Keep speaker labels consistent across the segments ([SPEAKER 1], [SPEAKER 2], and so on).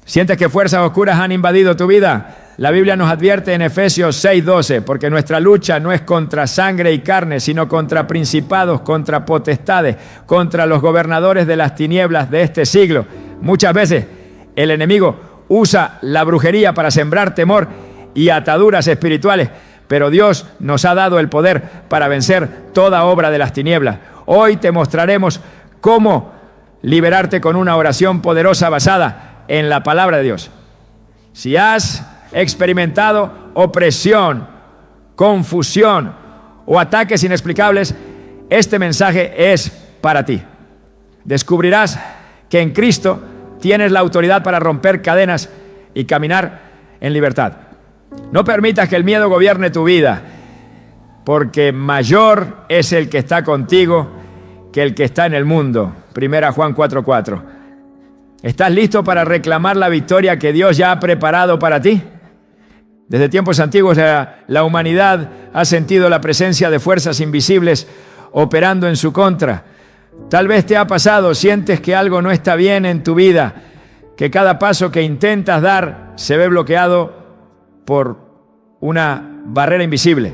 [SPEAKER 1] ¿Sientes que fuerzas oscuras han invadido tu vida? La Biblia nos advierte en Efesios 6:12, porque nuestra lucha no es contra sangre y carne, sino contra principados, contra potestades, contra los gobernadores de las tinieblas de este siglo. Muchas veces el enemigo usa la brujería para sembrar temor y ataduras espirituales, pero Dios nos ha dado el poder para vencer toda obra de las tinieblas. Hoy te mostraremos cómo liberarte con una oración poderosa basada en la palabra de Dios. Si has experimentado opresión, confusión o ataques inexplicables, este mensaje es para ti. Descubrirás que en Cristo tienes la autoridad para romper cadenas y caminar en libertad. No permitas que el miedo gobierne tu vida, porque mayor es el que está contigo que el que está en el mundo. 1 Juan 4:4. ¿Estás listo para reclamar la victoria que Dios ya ha preparado para ti? Desde tiempos antiguos la humanidad ha sentido la presencia de fuerzas invisibles operando en su contra. Tal vez te ha pasado, sientes que algo no está bien en tu vida, que cada paso que intentas dar se ve bloqueado por una barrera invisible,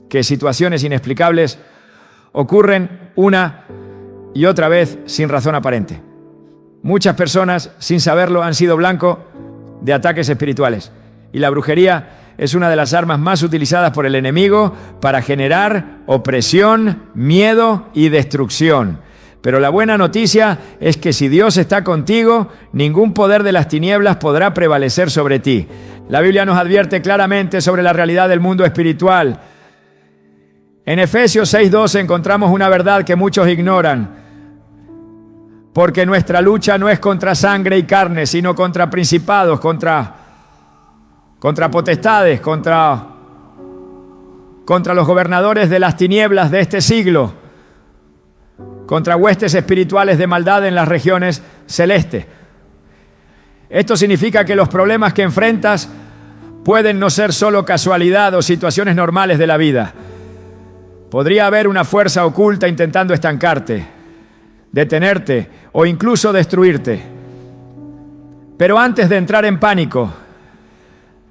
[SPEAKER 1] que situaciones inexplicables ocurren una y otra vez sin razón aparente. Muchas personas, sin saberlo, han sido blanco de ataques espirituales. Y la brujería es una de las armas más utilizadas por el enemigo para generar opresión, miedo y destrucción. Pero la buena noticia es que si Dios está contigo, ningún poder de las tinieblas podrá prevalecer sobre ti. La Biblia nos advierte claramente sobre la realidad del mundo espiritual. En Efesios 6:12 encontramos una verdad que muchos ignoran. Porque nuestra lucha no es contra sangre y carne, sino contra principados, contra potestades, contra los gobernadores de las tinieblas de este siglo, contra huestes espirituales de maldad en las regiones celestes. Esto significa que los problemas que enfrentas pueden no ser solo casualidad o situaciones normales de la vida. Podría haber una fuerza oculta intentando estancarte, detenerte o incluso destruirte. Pero antes de entrar en pánico,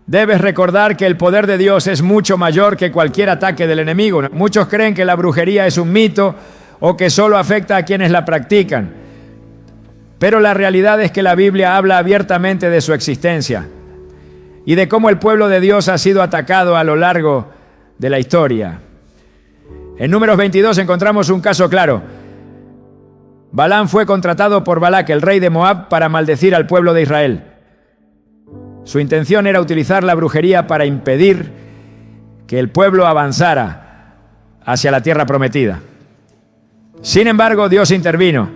[SPEAKER 1] debes recordar que el poder de Dios es mucho mayor que cualquier ataque del enemigo. Muchos creen que la brujería es un mito o que solo afecta a quienes la practican. Pero la realidad es que la Biblia habla abiertamente de su existencia y de cómo el pueblo de Dios ha sido atacado a lo largo de la historia. En Números 22 encontramos un caso claro. Balaam fue contratado por Balac, el rey de Moab, para maldecir al pueblo de Israel. Su intención era utilizar la brujería para impedir que el pueblo avanzara hacia la tierra prometida. Sin embargo, Dios intervino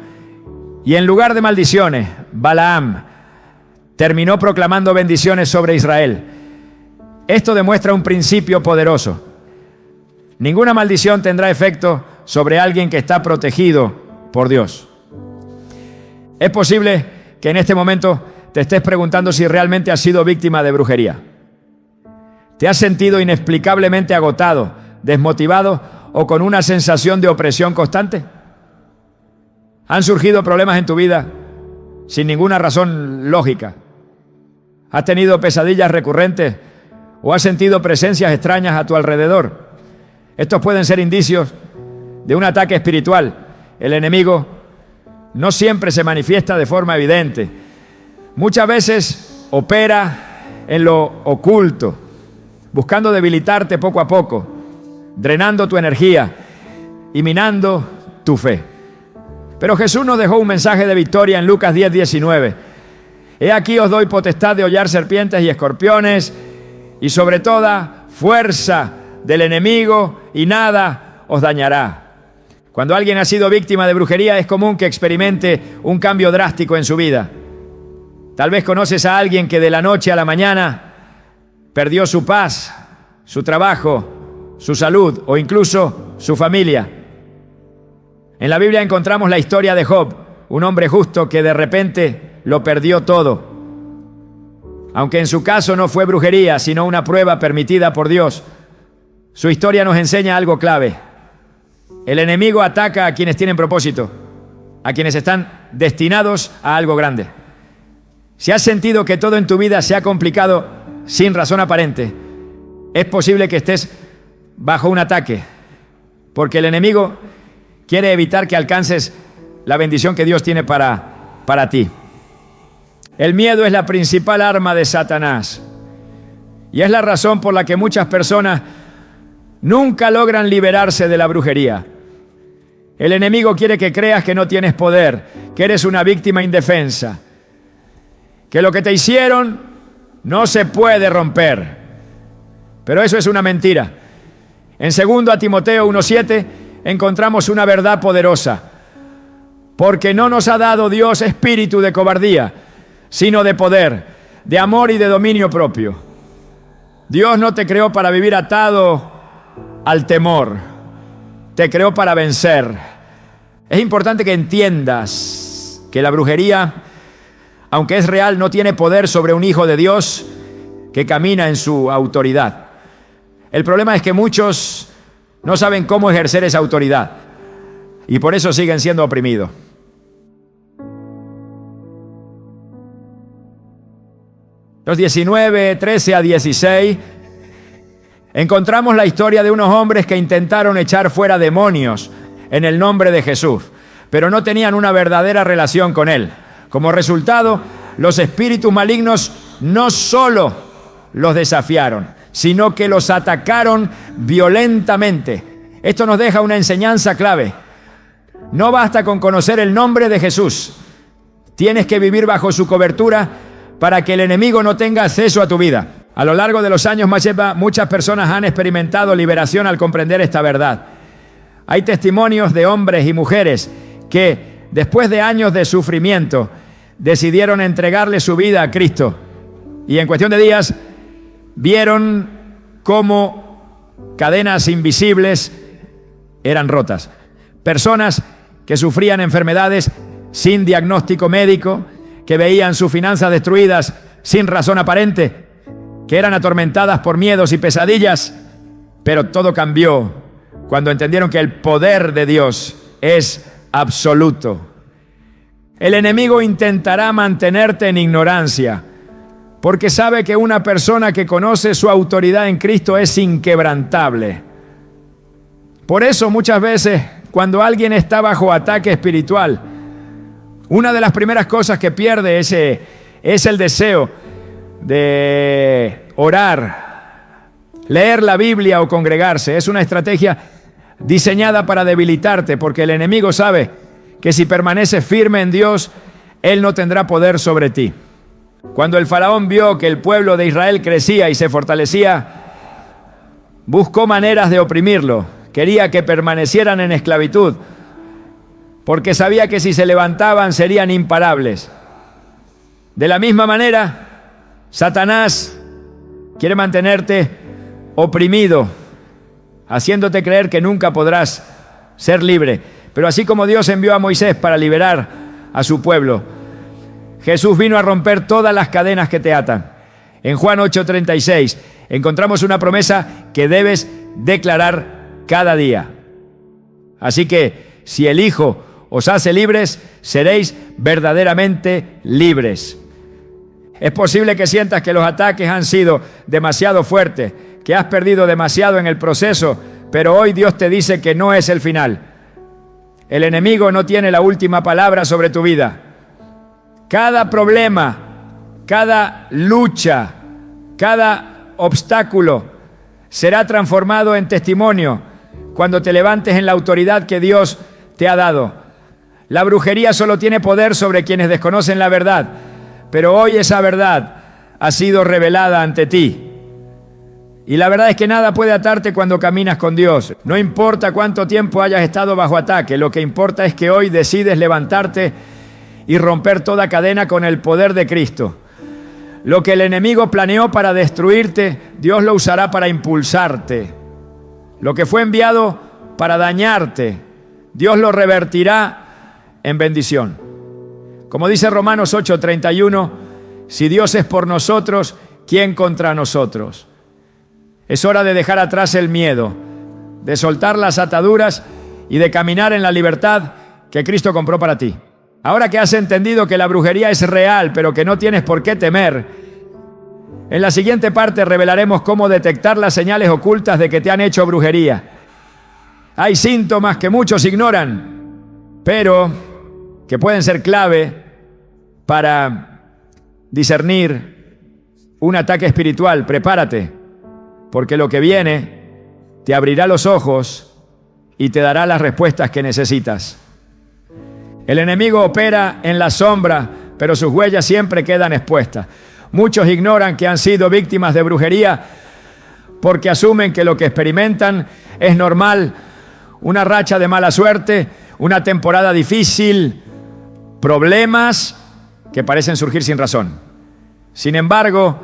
[SPEAKER 1] y en lugar de maldiciones, Balaam terminó proclamando bendiciones sobre Israel. Esto demuestra un principio poderoso. Ninguna maldición tendrá efecto sobre alguien que está protegido por Dios. Es posible que en este momento te estés preguntando si realmente has sido víctima de brujería. ¿Te has sentido inexplicablemente agotado, desmotivado o con una sensación de opresión constante? ¿Han surgido problemas en tu vida sin ninguna razón lógica? ¿Has tenido pesadillas recurrentes o has sentido presencias extrañas a tu alrededor? Estos pueden ser indicios de un ataque espiritual. El enemigo no siempre se manifiesta de forma evidente. Muchas veces opera en lo oculto, buscando debilitarte poco a poco, drenando tu energía y minando tu fe. Pero Jesús nos dejó un mensaje de victoria en Lucas 10:19. He aquí os doy potestad de hollar serpientes y escorpiones y sobre toda fuerza del enemigo y nada os dañará. Cuando alguien ha sido víctima de brujería es común que experimente un cambio drástico en su vida. Tal vez conoces a alguien que de la noche a la mañana perdió su paz, su trabajo, su salud o incluso su familia. En la Biblia encontramos la historia de Job, un hombre justo que de repente lo perdió todo. Aunque en su caso no fue brujería, sino una prueba permitida por Dios, su historia nos enseña algo clave. El enemigo ataca a quienes tienen propósito, a quienes están destinados a algo grande. Si has sentido que todo en tu vida se ha complicado sin razón aparente, es posible que estés bajo un ataque, porque el enemigo quiere evitar que alcances la bendición que Dios tiene para ti. El miedo es la principal arma de Satanás y es la razón por la que muchas personas nunca logran liberarse de la brujería. El enemigo quiere que creas que no tienes poder, que eres una víctima indefensa, que lo que te hicieron no se puede romper. Pero eso es una mentira. En 2 Timoteo 1:7 encontramos una verdad poderosa. Porque no nos ha dado Dios espíritu de cobardía, sino de poder, de amor y de dominio propio. Dios no te creó para vivir atado al temor. Te creó para vencer. Es importante que entiendas que la brujería, aunque es real, no tiene poder sobre un hijo de Dios que camina en su autoridad. El problema es que muchos no saben cómo ejercer esa autoridad y por eso siguen siendo oprimidos. Los 19, 13 a 16, encontramos la historia de unos hombres que intentaron echar fuera demonios en el nombre de Jesús, pero no tenían una verdadera relación con Él. Como resultado, los espíritus malignos no solo los desafiaron, sino que los atacaron violentamente. Esto nos deja una enseñanza clave. No basta con conocer el nombre de Jesús. Tienes que vivir bajo su cobertura para que el enemigo no tenga acceso a tu vida. A lo largo de los años, muchas personas han experimentado liberación al comprender esta verdad. Hay testimonios de hombres y mujeres que, después de años de sufrimiento, decidieron entregarle su vida a Cristo. Y en cuestión de días, vieron cómo cadenas invisibles eran rotas. Personas que sufrían enfermedades sin diagnóstico médico, que veían sus finanzas destruidas sin razón aparente, que eran atormentadas por miedos y pesadillas, pero todo cambió cuando entendieron que el poder de Dios es absoluto. El enemigo intentará mantenerte en ignorancia, porque sabe que una persona que conoce su autoridad en Cristo es inquebrantable. Por eso muchas veces, cuando alguien está bajo ataque espiritual, una de las primeras cosas que pierde es el deseo de orar, leer la Biblia o congregarse. Es una estrategia diseñada para debilitarte, porque el enemigo sabe que si permaneces firme en Dios, Él no tendrá poder sobre ti. Cuando el faraón vio que el pueblo de Israel crecía y se fortalecía, buscó maneras de oprimirlo. Quería que permanecieran en esclavitud, porque sabía que si se levantaban serían imparables. De la misma manera, Satanás quiere mantenerte oprimido, haciéndote creer que nunca podrás ser libre. Pero así como Dios envió a Moisés para liberar a su pueblo, Jesús vino a romper todas las cadenas que te atan. En Juan 8:36 encontramos una promesa que debes declarar cada día. Así que si el Hijo os hace libres, seréis verdaderamente libres. Es posible que sientas que los ataques han sido demasiado fuertes, que has perdido demasiado en el proceso, pero hoy Dios te dice que no es el final. El enemigo no tiene la última palabra sobre tu vida. Cada problema, cada lucha, cada obstáculo será transformado en testimonio cuando te levantes en la autoridad que Dios te ha dado. La brujería solo tiene poder sobre quienes desconocen la verdad, pero hoy esa verdad ha sido revelada ante ti. Y la verdad es que nada puede atarte cuando caminas con Dios. No importa cuánto tiempo hayas estado bajo ataque, lo que importa es que hoy decides levantarte y romper toda cadena con el poder de Cristo. Lo que el enemigo planeó para destruirte, Dios lo usará para impulsarte. Lo que fue enviado para dañarte, Dios lo revertirá en bendición. Como dice Romanos 8:31, si Dios es por nosotros, ¿quién contra nosotros? Es hora de dejar atrás el miedo, de soltar las ataduras y de caminar en la libertad que Cristo compró para ti. Ahora que has entendido que la brujería es real, pero que no tienes por qué temer, en la siguiente parte revelaremos cómo detectar las señales ocultas de que te han hecho brujería. Hay síntomas que muchos ignoran, pero que pueden ser clave para discernir un ataque espiritual. Prepárate, porque lo que viene te abrirá los ojos y te dará las respuestas que necesitas. El enemigo opera en la sombra, pero sus huellas siempre quedan expuestas. Muchos ignoran que han sido víctimas de brujería porque asumen que lo que experimentan es normal, una racha de mala suerte, una temporada difícil, problemas que parecen surgir sin razón. Sin embargo,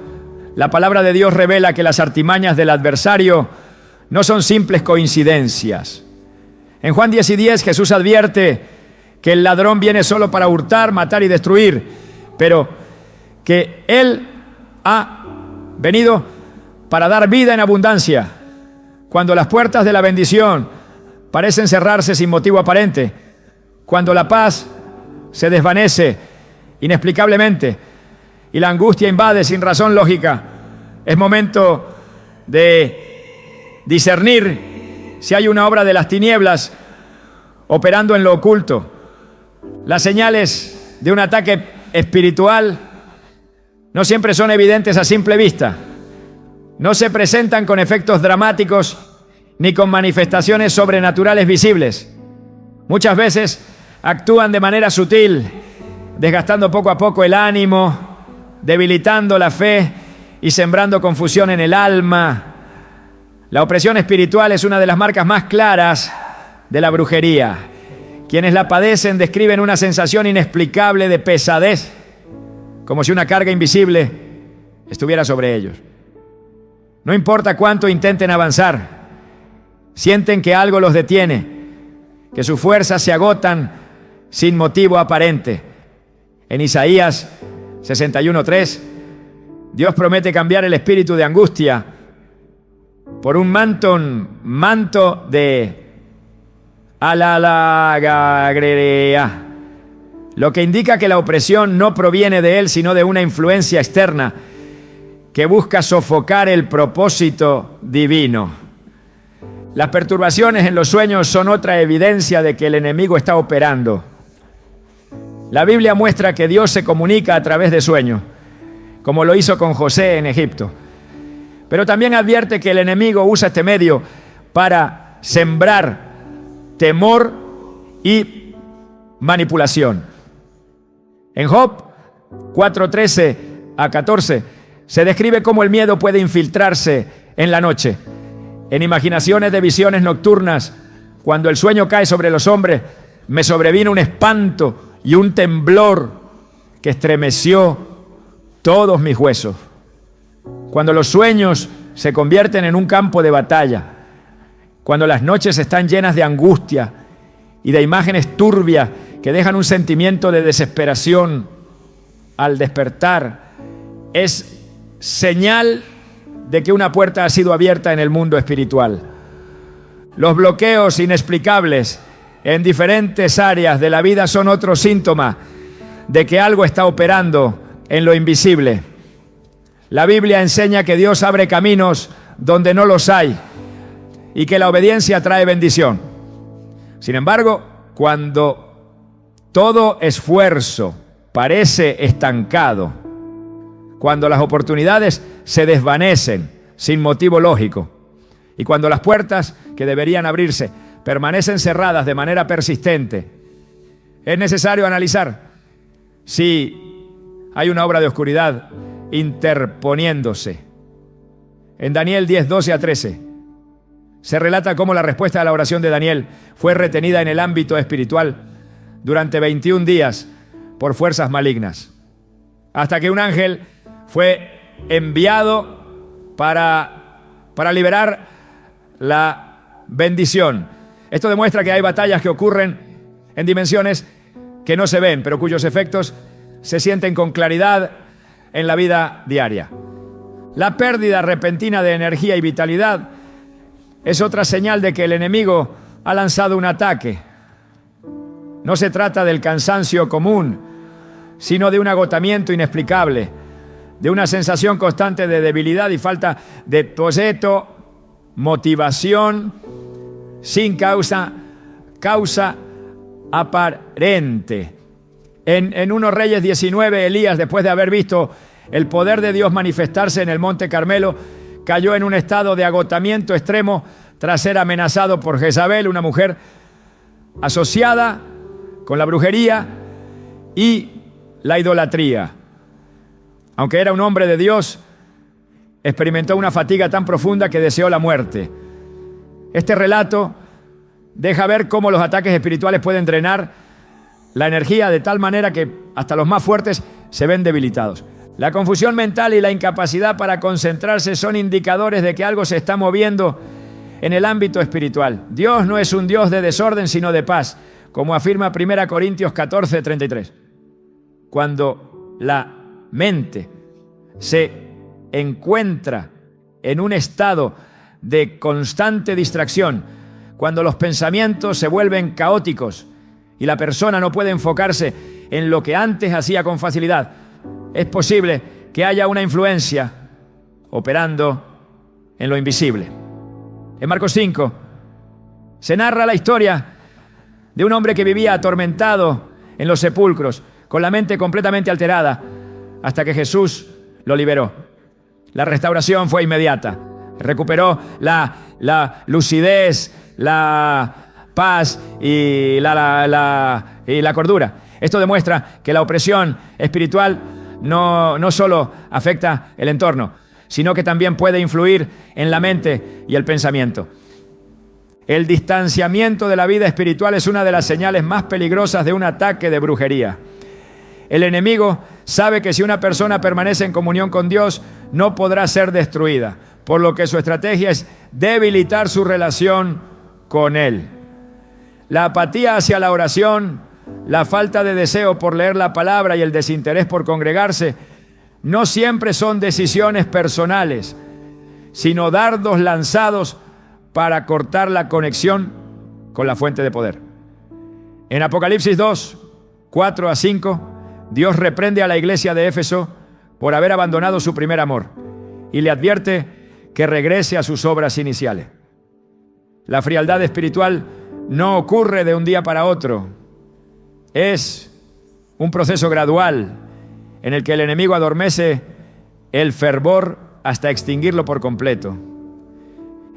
[SPEAKER 1] la palabra de Dios revela que las artimañas del adversario no son simples coincidencias. En Juan 10:10 Jesús advierte que el ladrón viene solo para hurtar, matar y destruir, pero que Él ha venido para dar vida en abundancia. Cuando las puertas de la bendición parecen cerrarse sin motivo aparente, cuando la paz se desvanece inexplicablemente y la angustia invade sin razón lógica, es momento de discernir si hay una obra de las tinieblas operando en lo oculto. Las señales de un ataque espiritual no siempre son evidentes a simple vista. No se presentan con efectos dramáticos ni con manifestaciones sobrenaturales visibles. Muchas veces actúan de manera sutil, desgastando poco a poco el ánimo, debilitando la fe y sembrando confusión en el alma. La opresión espiritual es una de las marcas más claras de la brujería. Quienes la padecen describen una sensación inexplicable de pesadez, como si una carga invisible estuviera sobre ellos. No importa cuánto intenten avanzar, sienten que algo los detiene, que sus fuerzas se agotan sin motivo aparente. En Isaías 61:3, Dios promete cambiar el espíritu de angustia por un manto de alalagagrea, lo que indica que la opresión no proviene de él, sino de una influencia externa que busca sofocar el propósito divino. Las perturbaciones en los sueños son otra evidencia de que el enemigo está operando. La Biblia muestra que Dios se comunica a través de sueños, como lo hizo con José en Egipto. Pero también advierte que el enemigo usa este medio para sembrar temor y manipulación. En Job 4:13-14 se describe cómo el miedo puede infiltrarse en la noche. En imaginaciones de visiones nocturnas, cuando el sueño cae sobre los hombres, me sobrevino un espanto y un temblor que estremeció todos mis huesos. Cuando los sueños se convierten en un campo de batalla, cuando las noches están llenas de angustia y de imágenes turbias que dejan un sentimiento de desesperación al despertar, es señal de que una puerta ha sido abierta en el mundo espiritual. Los bloqueos inexplicables en diferentes áreas de la vida son otro síntoma de que algo está operando en lo invisible. La Biblia enseña que Dios abre caminos donde no los hay y que la obediencia trae bendición. Sin embargo, cuando todo esfuerzo parece estancado, cuando las oportunidades se desvanecen sin motivo lógico y cuando las puertas que deberían abrirse permanecen cerradas de manera persistente, es necesario analizar si hay una obra de oscuridad interponiéndose. En Daniel 10:12-13 se relata cómo la respuesta a la oración de Daniel fue retenida en el ámbito espiritual durante 21 días por fuerzas malignas, hasta que un ángel fue enviado para liberar la bendición. Esto demuestra que hay batallas que ocurren en dimensiones que no se ven, pero cuyos efectos se sienten con claridad en la vida diaria. La pérdida repentina de energía y vitalidad es otra señal de que el enemigo ha lanzado un ataque. No se trata del cansancio común, sino de un agotamiento inexplicable, de una sensación constante de debilidad y falta de proyecto, motivación, sin causa aparente. En 1 Reyes 19, Elías, después de haber visto el poder de Dios manifestarse en el Monte Carmelo, cayó en un estado de agotamiento extremo tras ser amenazado por Jezabel, una mujer asociada con la brujería y la idolatría. Aunque era un hombre de Dios, experimentó una fatiga tan profunda que deseó la muerte. Este relato deja ver cómo los ataques espirituales pueden drenar la energía de tal manera que hasta los más fuertes se ven debilitados. La confusión mental y la incapacidad para concentrarse son indicadores de que algo se está moviendo en el ámbito espiritual. Dios no es un Dios de desorden, sino de paz, como afirma 1 Corintios 14, 33. Cuando la mente se encuentra en un estado de constante distracción, cuando los pensamientos se vuelven caóticos y la persona no puede enfocarse en lo que antes hacía con facilidad, es posible que haya una influencia operando en lo invisible. En Marcos 5 se narra la historia de un hombre que vivía atormentado en los sepulcros, con la mente completamente alterada, hasta que Jesús lo liberó. La restauración fue inmediata. Recuperó la lucidez, la paz y la cordura. Esto demuestra que la opresión espiritual no solo afecta el entorno, sino que también puede influir en la mente y el pensamiento. El distanciamiento de la vida espiritual es una de las señales más peligrosas de un ataque de brujería. El enemigo sabe que si una persona permanece en comunión con Dios, no podrá ser destruida, por lo que su estrategia es debilitar su relación con Él. La apatía hacia la oración, la falta de deseo por leer la palabra y el desinterés por congregarse no siempre son decisiones personales, sino dardos lanzados para cortar la conexión con la fuente de poder. En Apocalipsis 2, 4 a 5, Dios reprende a la iglesia de Éfeso por haber abandonado su primer amor y le advierte que regrese a sus obras iniciales. La frialdad espiritual no ocurre de un día para otro. Es un proceso gradual en el que el enemigo adormece el fervor hasta extinguirlo por completo.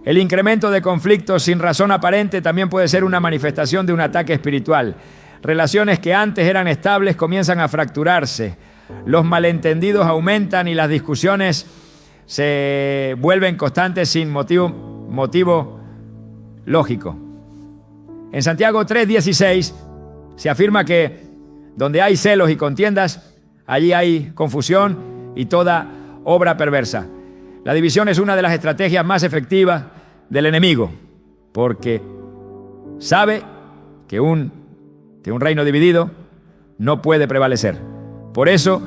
[SPEAKER 1] El incremento de conflictos sin razón aparente también puede ser una manifestación de un ataque espiritual. Relaciones que antes eran estables comienzan a fracturarse. Los malentendidos aumentan y las discusiones se vuelven constantes sin motivo lógico. En Santiago 3:16 se afirma que donde hay celos y contiendas, allí hay confusión y toda obra perversa. La división es una de las estrategias más efectivas del enemigo, porque sabe que un reino dividido no puede prevalecer. Por eso,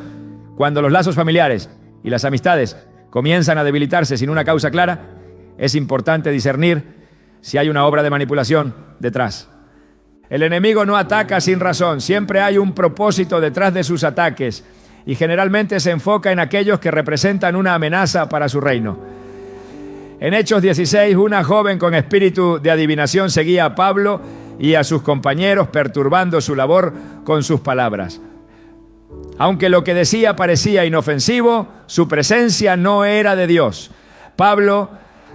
[SPEAKER 1] cuando los lazos familiares y las amistades comienzan a debilitarse sin una causa clara, es importante discernir si hay una obra de manipulación detrás. El enemigo no ataca sin razón, siempre hay un propósito detrás de sus ataques y generalmente se enfoca en aquellos que representan una amenaza para su reino. En Hechos 16, una joven con espíritu de adivinación seguía a Pablo y a sus compañeros, perturbando su labor con sus palabras. Aunque lo que decía parecía inofensivo, su presencia no era de Dios. Pablo,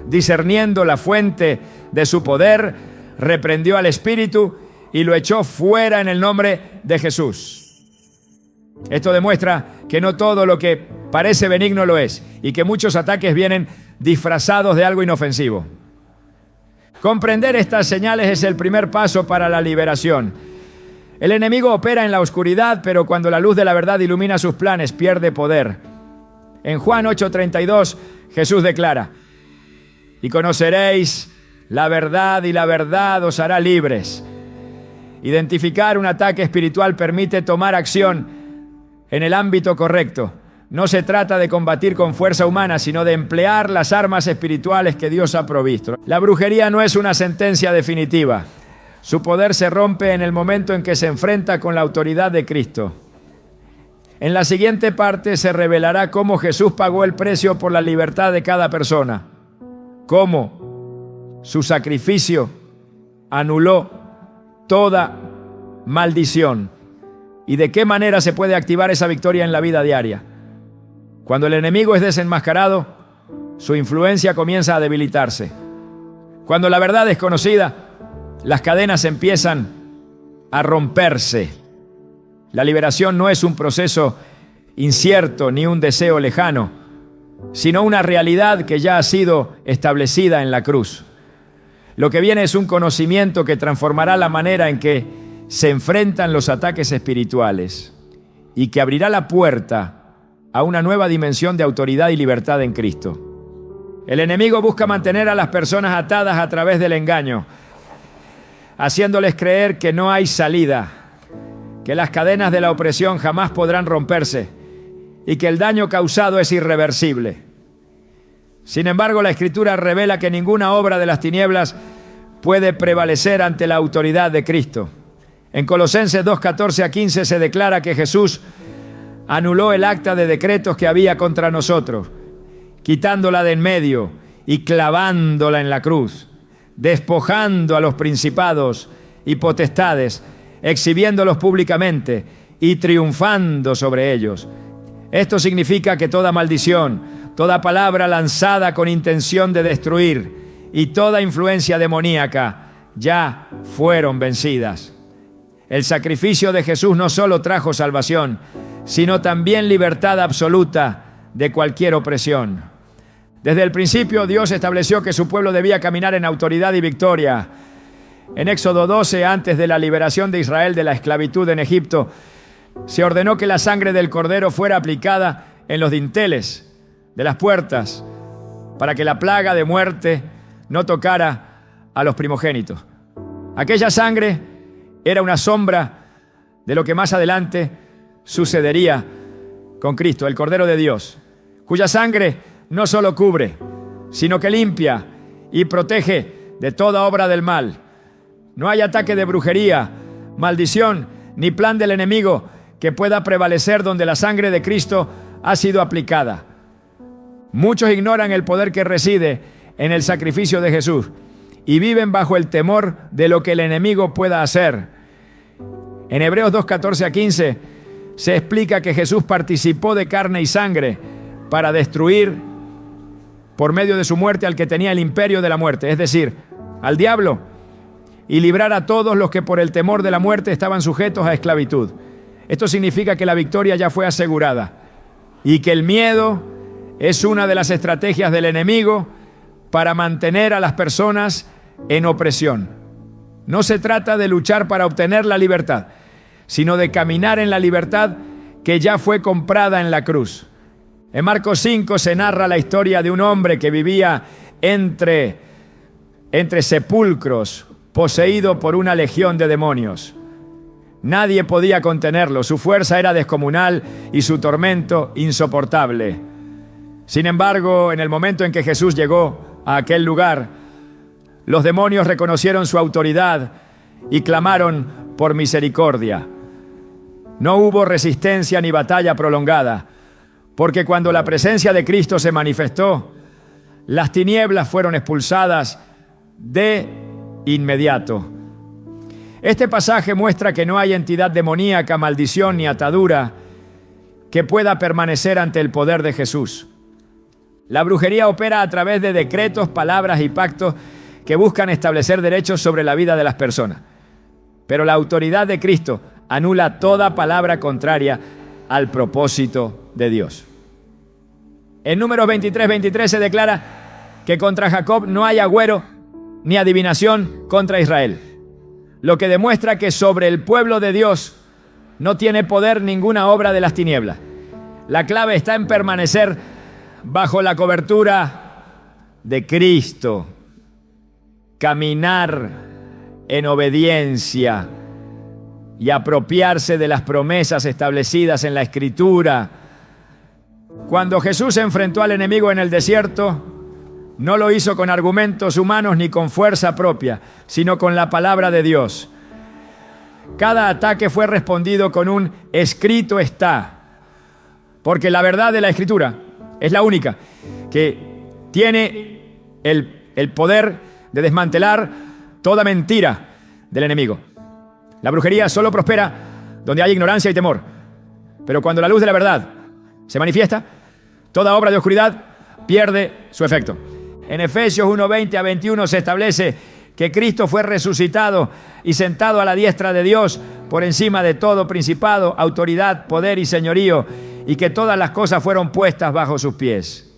[SPEAKER 1] discerniendo la fuente de su poder, reprendió al espíritu y lo echó fuera en el nombre de Jesús. Esto demuestra que no todo lo que parece benigno lo es y que muchos ataques vienen disfrazados de algo inofensivo. Comprender estas señales es el primer paso para la liberación. El enemigo opera en la oscuridad, pero cuando la luz de la verdad ilumina sus planes, pierde poder. En Juan 8:32, Jesús declara: y conoceréis la verdad y la verdad os hará libres. Identificar un ataque espiritual permite tomar acción en el ámbito correcto. No se trata de combatir con fuerza humana, sino de emplear las armas espirituales que Dios ha provisto. La brujería no es una sentencia definitiva. Su poder se rompe en el momento en que se enfrenta con la autoridad de Cristo. En la siguiente parte se revelará cómo Jesús pagó el precio por la libertad de cada persona, cómo su sacrificio anuló toda maldición y de qué manera se puede activar esa victoria en la vida diaria. Cuando el enemigo es desenmascarado, su influencia comienza a debilitarse. Cuando la verdad es conocida, las cadenas empiezan a romperse. La liberación no es un proceso incierto ni un deseo lejano, sino una realidad que ya ha sido establecida en la cruz. Lo que viene es un conocimiento que transformará la manera en que se enfrentan los ataques espirituales y que abrirá la puerta a una nueva dimensión de autoridad y libertad en Cristo. El enemigo busca mantener a las personas atadas a través del engaño, haciéndoles creer que no hay salida, que las cadenas de la opresión jamás podrán romperse y que el daño causado es irreversible. Sin embargo, la Escritura revela que ninguna obra de las tinieblas puede prevalecer ante la autoridad de Cristo. En Colosenses 2:14-15 se declara que Jesús anuló el acta de decretos que había contra nosotros, quitándola de en medio y clavándola en la cruz, despojando a los principados y potestades, exhibiéndolos públicamente y triunfando sobre ellos. Esto significa que toda maldición, toda palabra lanzada con intención de destruir y toda influencia demoníaca ya fueron vencidas. El sacrificio de Jesús no solo trajo salvación, sino también libertad absoluta de cualquier opresión. Desde el principio, Dios estableció que su pueblo debía caminar en autoridad y victoria. En Éxodo 12, antes de la liberación de Israel de la esclavitud en Egipto, se ordenó que la sangre del cordero fuera aplicada en los dinteles de las puertas para que la plaga de muerte no tocara a los primogénitos. Aquella sangre era una sombra de lo que más adelante sucedería con Cristo, el Cordero de Dios, cuya sangre no solo cubre, sino que limpia y protege de toda obra del mal. No hay ataque de brujería, maldición, ni plan del enemigo que pueda prevalecer donde la sangre de Cristo ha sido aplicada. Muchos ignoran el poder que reside en el sacrificio de Jesús y viven bajo el temor de lo que el enemigo pueda hacer. En Hebreos 2:14-15 se explica que Jesús participó de carne y sangre para destruir por medio de su muerte al que tenía el imperio de la muerte, es decir, al diablo, y librar a todos los que por el temor de la muerte estaban sujetos a esclavitud. Esto significa que la victoria ya fue asegurada y que el miedo es una de las estrategias del enemigo para mantener a las personas en opresión. No se trata de luchar para obtener la libertad, sino de caminar en la libertad que ya fue comprada en la cruz. En Marcos 5 se narra la historia de un hombre que vivía entre sepulcros, poseído por una legión de demonios. Nadie podía contenerlo, su fuerza era descomunal y su tormento insoportable. Sin embargo, en el momento en que Jesús llegó a aquel lugar, los demonios reconocieron su autoridad y clamaron por misericordia. No hubo resistencia ni batalla prolongada, porque cuando la presencia de Cristo se manifestó, las tinieblas fueron expulsadas de inmediato. Este pasaje muestra que no hay entidad demoníaca, maldición ni atadura que pueda permanecer ante el poder de Jesús. La brujería opera a través de decretos, palabras y pactos que buscan establecer derechos sobre la vida de las personas. Pero la autoridad de Cristo anula toda palabra contraria al propósito de Dios. En Números 23:23 se declara que contra Jacob no hay agüero ni adivinación contra Israel, lo que demuestra que sobre el pueblo de Dios no tiene poder ninguna obra de las tinieblas. La clave está en permanecer bajo la cobertura de Cristo, caminar en obediencia y apropiarse de las promesas establecidas en la Escritura. Cuando Jesús se enfrentó al enemigo en el desierto, No lo hizo con argumentos humanos ni con fuerza propia, sino con la palabra de Dios. Cada ataque fue respondido con un escrito está, porque la verdad de la Escritura es la única que tiene el poder de desmantelar toda mentira del enemigo. La brujería solo prospera donde hay ignorancia y temor, pero cuando la luz de la verdad se manifiesta, toda obra de oscuridad pierde su efecto. En Efesios 1:20 a 21 se establece que Cristo fue resucitado y sentado a la diestra de Dios por encima de todo principado, autoridad, poder y señorío, y que todas las cosas fueron puestas bajo sus pies.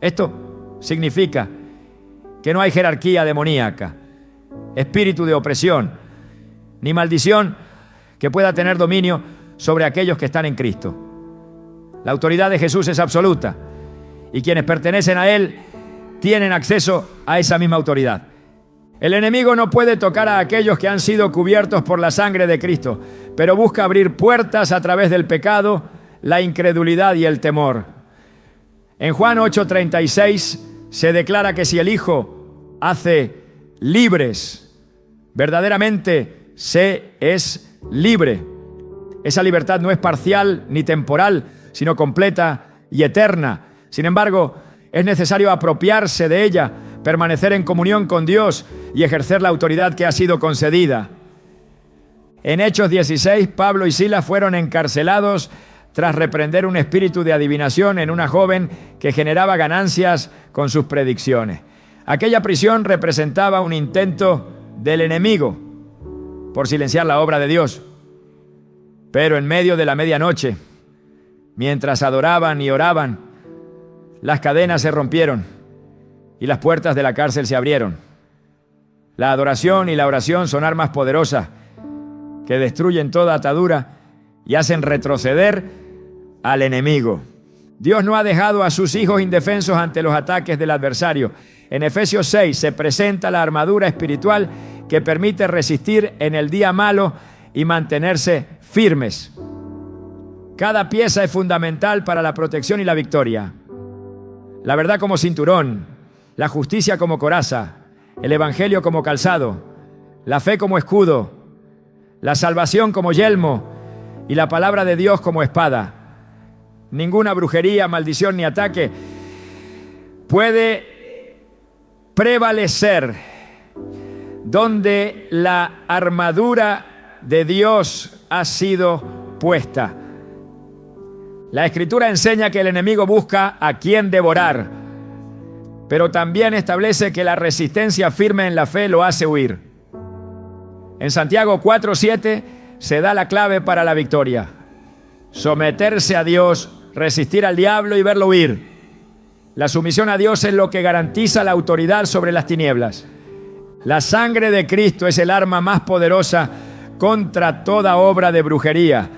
[SPEAKER 1] Esto significa que no hay jerarquía demoníaca, espíritu de opresión, ni maldición que pueda tener dominio sobre aquellos que están en Cristo. La autoridad de Jesús es absoluta, y quienes pertenecen a Él tienen acceso a esa misma autoridad. El enemigo no puede tocar a aquellos que han sido cubiertos por la sangre de Cristo, pero busca abrir puertas a través del pecado, la incredulidad y el temor. En Juan 8:36 se declara que si el Hijo hace libres, verdaderamente se es libre. Esa libertad no es parcial ni temporal, sino completa y eterna. Sin embargo, es necesario apropiarse de ella, permanecer en comunión con Dios y ejercer la autoridad que ha sido concedida. En Hechos 16, Pablo y Silas fueron encarcelados tras reprender un espíritu de adivinación en una joven que generaba ganancias con sus predicciones. Aquella prisión representaba un intento del enemigo por silenciar la obra de Dios. Pero en medio de la medianoche, mientras adoraban y oraban, las cadenas se rompieron y las puertas de la cárcel se abrieron. La adoración y la oración son armas poderosas que destruyen toda atadura y hacen retroceder al enemigo. Dios no ha dejado a sus hijos indefensos ante los ataques del adversario. En Efesios 6 se presenta la armadura espiritual que permite resistir en el día malo y mantenerse firmes. Cada pieza es fundamental para la protección y la victoria. La verdad como cinturón, la justicia como coraza, el evangelio como calzado, la fe como escudo, la salvación como yelmo y la palabra de Dios como espada. Ninguna brujería, maldición ni ataque puede prevalecer donde la armadura de Dios ha sido puesta. La Escritura enseña que el enemigo busca a quien devorar, pero también establece que la resistencia firme en la fe lo hace huir. En Santiago 4:7 se da la clave para la victoria: someterse a Dios, resistir al diablo y verlo huir. La sumisión a Dios es lo que garantiza la autoridad sobre las tinieblas. La sangre de Cristo es el arma más poderosa contra toda obra de brujería.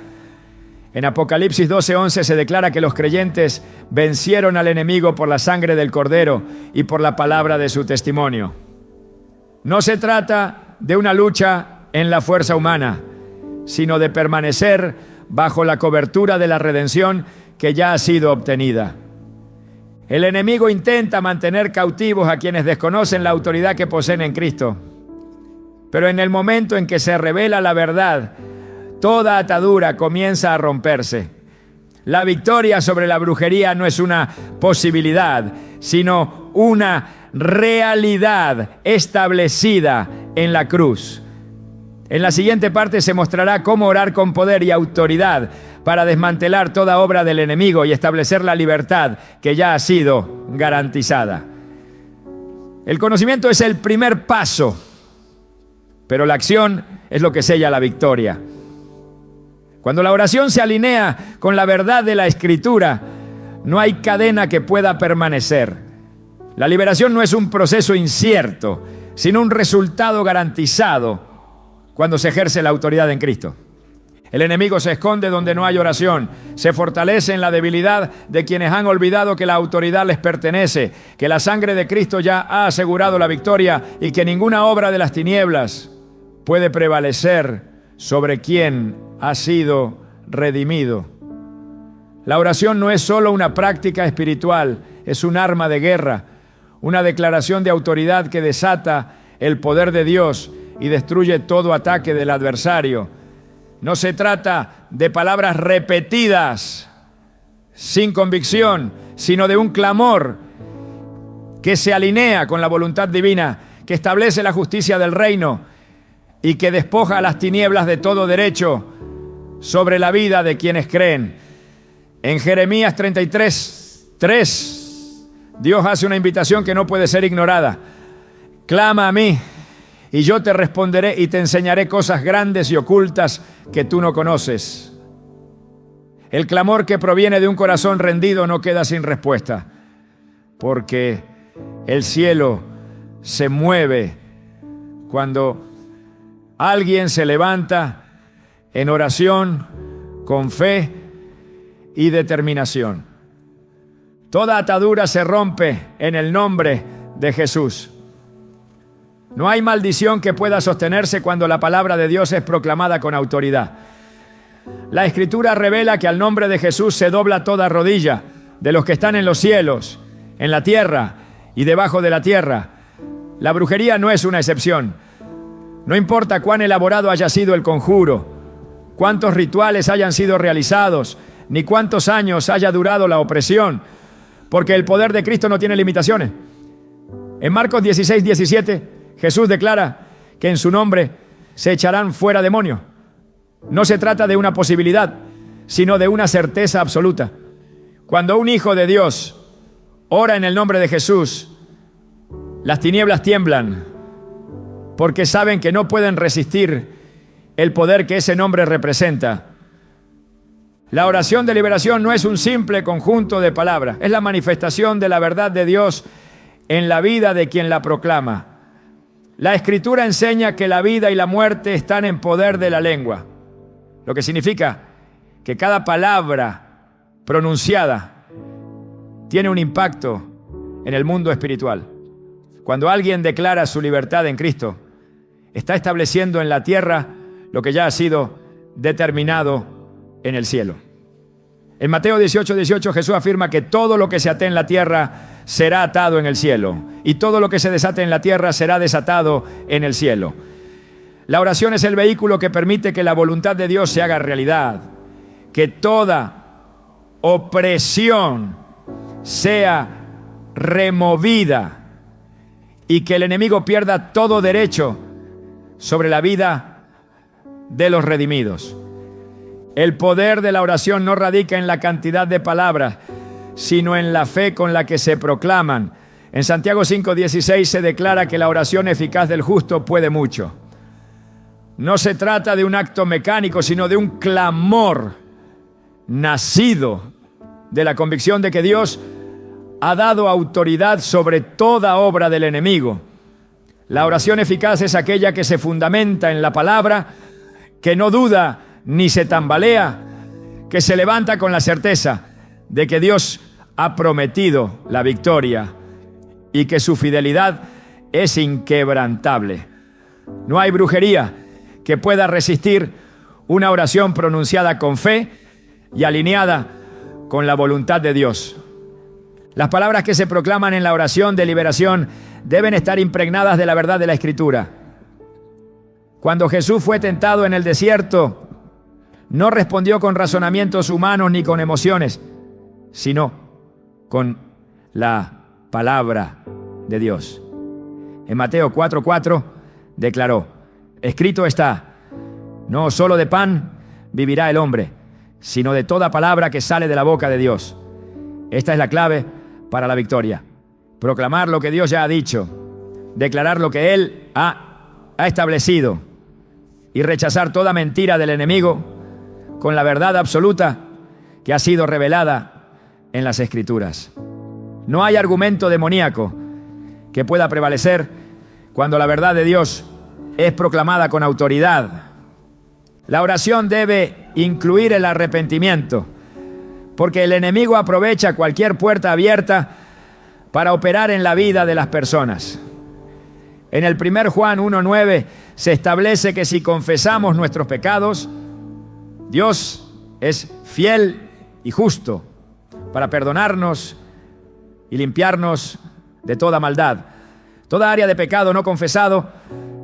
[SPEAKER 1] En Apocalipsis 12:11 se declara que los creyentes vencieron al enemigo por la sangre del Cordero y por la palabra de su testimonio. No se trata de una lucha en la fuerza humana, sino de permanecer bajo la cobertura de la redención que ya ha sido obtenida. El enemigo intenta mantener cautivos a quienes desconocen la autoridad que poseen en Cristo. Pero en el momento en que se revela la verdad, toda atadura comienza a romperse. La victoria sobre la brujería no es una posibilidad, sino una realidad establecida en la cruz. En la siguiente parte se mostrará cómo orar con poder y autoridad para desmantelar toda obra del enemigo y establecer la libertad que ya ha sido garantizada. El conocimiento es el primer paso, pero la acción es lo que sella la victoria. Cuando la oración se alinea con la verdad de la Escritura, no hay cadena que pueda permanecer. La liberación no es un proceso incierto, sino un resultado garantizado cuando se ejerce la autoridad en Cristo. El enemigo se esconde donde no hay oración, se fortalece en la debilidad de quienes han olvidado que la autoridad les pertenece, que la sangre de Cristo ya ha asegurado la victoria y que ninguna obra de las tinieblas puede prevalecer sobre quien ha sido redimido. La oración no es solo una práctica espiritual, es un arma de guerra, una declaración de autoridad que desata el poder de Dios y destruye todo ataque del adversario. No se trata de palabras repetidas sin convicción, sino de un clamor que se alinea con la voluntad divina, que establece la justicia del reino y que despoja a las tinieblas de todo derecho sobre la vida de quienes creen. En Jeremías 33:3, Dios hace una invitación que no puede ser ignorada. Clama a mí y yo te responderé y te enseñaré cosas grandes y ocultas que tú no conoces. El clamor que proviene de un corazón rendido no queda sin respuesta, porque el cielo se mueve cuando alguien se levanta en oración, con fe y determinación. Toda atadura se rompe en el nombre de Jesús. No hay maldición que pueda sostenerse cuando la palabra de Dios es proclamada con autoridad. La Escritura revela que al nombre de Jesús se dobla toda rodilla de los que están en los cielos, en la tierra y debajo de la tierra. La brujería no es una excepción. No importa cuán elaborado haya sido el conjuro, cuántos rituales hayan sido realizados, ni cuántos años haya durado la opresión, porque el poder de Cristo no tiene limitaciones. En Marcos 16:17, Jesús declara que en su nombre se echarán fuera demonios. No se trata de una posibilidad, sino de una certeza absoluta. Cuando un hijo de Dios ora en el nombre de Jesús, las tinieblas tiemblan, porque saben que no pueden resistir el poder que ese nombre representa. La oración de liberación no es un simple conjunto de palabras, es la manifestación de la verdad de Dios en la vida de quien la proclama. La Escritura enseña que la vida y la muerte están en poder de la lengua, lo que significa que cada palabra pronunciada tiene un impacto en el mundo espiritual. Cuando alguien declara su libertad en Cristo, está estableciendo en la tierra lo que ya ha sido determinado en el cielo. En Mateo 18:18 Jesús afirma que todo lo que se ate en la tierra será atado en el cielo, y todo lo que se desate en la tierra será desatado en el cielo. La oración es el vehículo que permite que la voluntad de Dios se haga realidad, que toda opresión sea removida y que el enemigo pierda todo derecho sobre la vida de los redimidos. El poder de la oración no radica en la cantidad de palabras, sino en la fe con la que se proclaman. En Santiago 5:16 se declara que la oración eficaz del justo puede mucho. No se trata de un acto mecánico, sino de un clamor nacido de la convicción de que Dios ha dado autoridad sobre toda obra del enemigo. La oración eficaz es aquella que se fundamenta en la palabra, que no duda ni se tambalea, que se levanta con la certeza de que Dios ha prometido la victoria y que su fidelidad es inquebrantable. No hay brujería que pueda resistir una oración pronunciada con fe y alineada con la voluntad de Dios. Las palabras que se proclaman en la oración de liberación deben estar impregnadas de la verdad de la Escritura. Cuando Jesús fue tentado en el desierto, no respondió con razonamientos humanos ni con emociones, sino con la palabra de Dios. En Mateo 4:4 declaró: escrito está, no solo de pan vivirá el hombre, sino de toda palabra que sale de la boca de Dios. Esta es la clave para la victoria. Proclamar lo que Dios ya ha dicho, declarar lo que Él ha establecido y rechazar toda mentira del enemigo con la verdad absoluta que ha sido revelada en las Escrituras. No hay argumento demoníaco que pueda prevalecer cuando la verdad de Dios es proclamada con autoridad. La oración debe incluir el arrepentimiento, porque el enemigo aprovecha cualquier puerta abierta para operar en la vida de las personas. En el 1 Juan 1:9 se establece que si confesamos nuestros pecados, Dios es fiel y justo para perdonarnos y limpiarnos de toda maldad. Toda área de pecado no confesado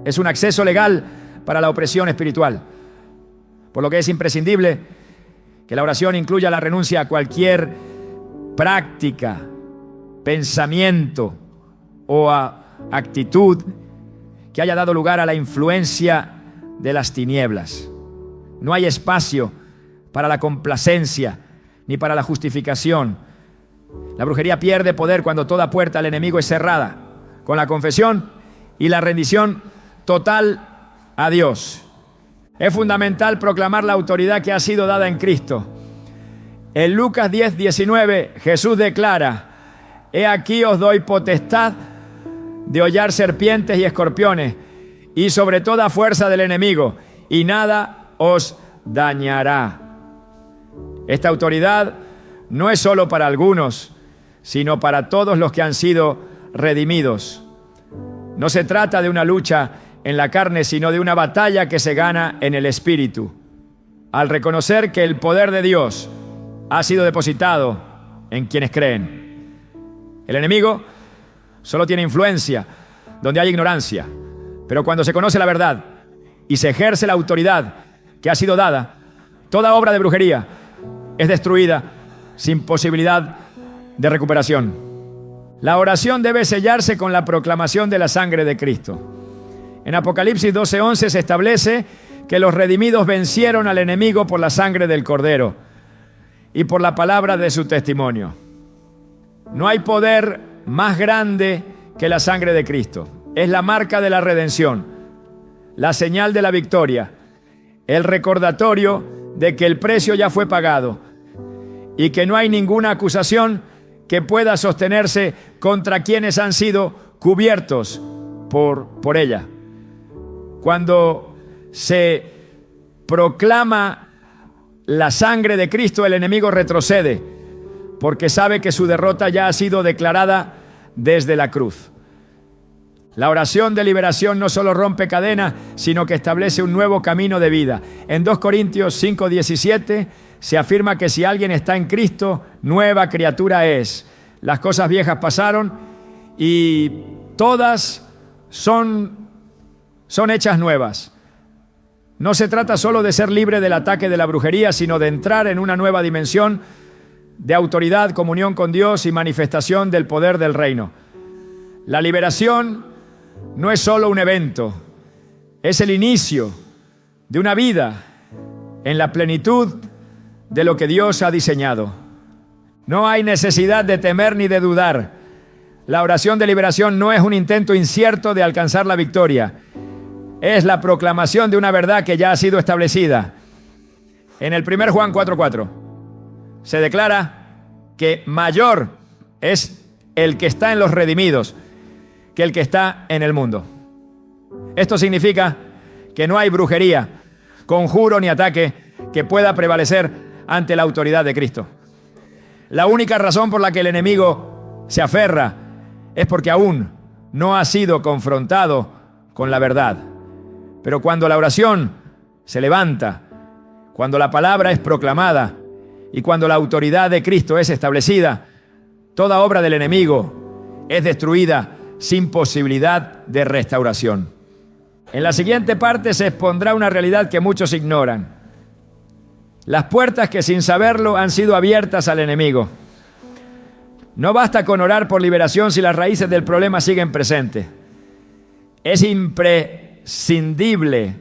[SPEAKER 1] es un acceso legal para la opresión espiritual, por lo que es imprescindible que la oración incluya la renuncia a cualquier práctica, pensamiento o actitud que haya dado lugar a la influencia de las tinieblas. No hay espacio para la complacencia ni para la justificación. La brujería pierde poder cuando toda puerta al enemigo es cerrada, con la confesión y la rendición total a Dios. Es fundamental proclamar la autoridad que ha sido dada en Cristo. En Lucas 10:19, Jesús declara: he aquí os doy potestad de hollar serpientes y escorpiones y sobre toda fuerza del enemigo, y nada os dañará. Esta autoridad no es solo para algunos, sino para todos los que han sido redimidos. No se trata de una lucha en la carne, sino de una batalla que se gana en el Espíritu. Al reconocer que el poder de Dios ha sido depositado en quienes creen. El enemigo solo tiene influencia donde hay ignorancia, pero cuando se conoce la verdad y se ejerce la autoridad que ha sido dada, toda obra de brujería es destruida sin posibilidad de recuperación. La oración debe sellarse con la proclamación de la sangre de Cristo. En Apocalipsis 12:11 se establece que los redimidos vencieron al enemigo por la sangre del Cordero y por la palabra de su testimonio. No hay poder más grande que la sangre de Cristo. Es la marca de la redención, la señal de la victoria, el recordatorio de que el precio ya fue pagado y que no hay ninguna acusación que pueda sostenerse contra quienes han sido cubiertos por ella. Cuando se proclama la sangre de Cristo, el enemigo retrocede, porque sabe que su derrota ya ha sido declarada desde la cruz. La oración de liberación no solo rompe cadenas, sino que establece un nuevo camino de vida. En 2 Corintios 5:17 se afirma que si alguien está en Cristo, nueva criatura es. Las cosas viejas pasaron y todas son hechas nuevas. No se trata solo de ser libre del ataque de la brujería, sino de entrar en una nueva dimensión de autoridad, comunión con Dios y manifestación del poder del reino. La liberación no es solo un evento, es el inicio de una vida en la plenitud de lo que Dios ha diseñado. No hay necesidad de temer ni de dudar. La oración de liberación no es un intento incierto de alcanzar la victoria. Es la proclamación de una verdad que ya ha sido establecida. En el 1 Juan 4:4 se declara que mayor es el que está en los redimidos que el que está en el mundo. Esto significa que no hay brujería, conjuro ni ataque que pueda prevalecer ante la autoridad de Cristo. La única razón por la que el enemigo se aferra es porque aún no ha sido confrontado con la verdad. Pero cuando la oración se levanta, cuando la palabra es proclamada y cuando la autoridad de Cristo es establecida, toda obra del enemigo es destruida sin posibilidad de restauración. En la siguiente parte se expondrá una realidad que muchos ignoran. Las puertas que sin saberlo han sido abiertas al enemigo. No basta con orar por liberación si las raíces del problema siguen presentes. Es imprescindible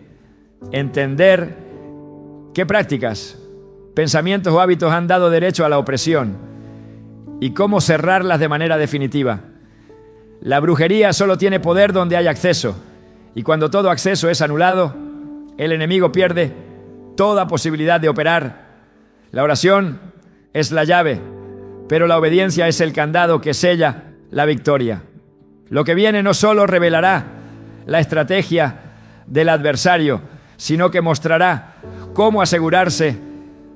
[SPEAKER 1] entender qué prácticas, pensamientos o hábitos han dado derecho a la opresión y cómo cerrarlas de manera definitiva. La brujería solo tiene poder donde hay acceso, y cuando todo acceso es anulado, el enemigo pierde toda posibilidad de operar. La oración es la llave, pero la obediencia es el candado que sella la victoria. Lo que viene no solo revelará la estrategia del adversario, sino que mostrará cómo asegurarse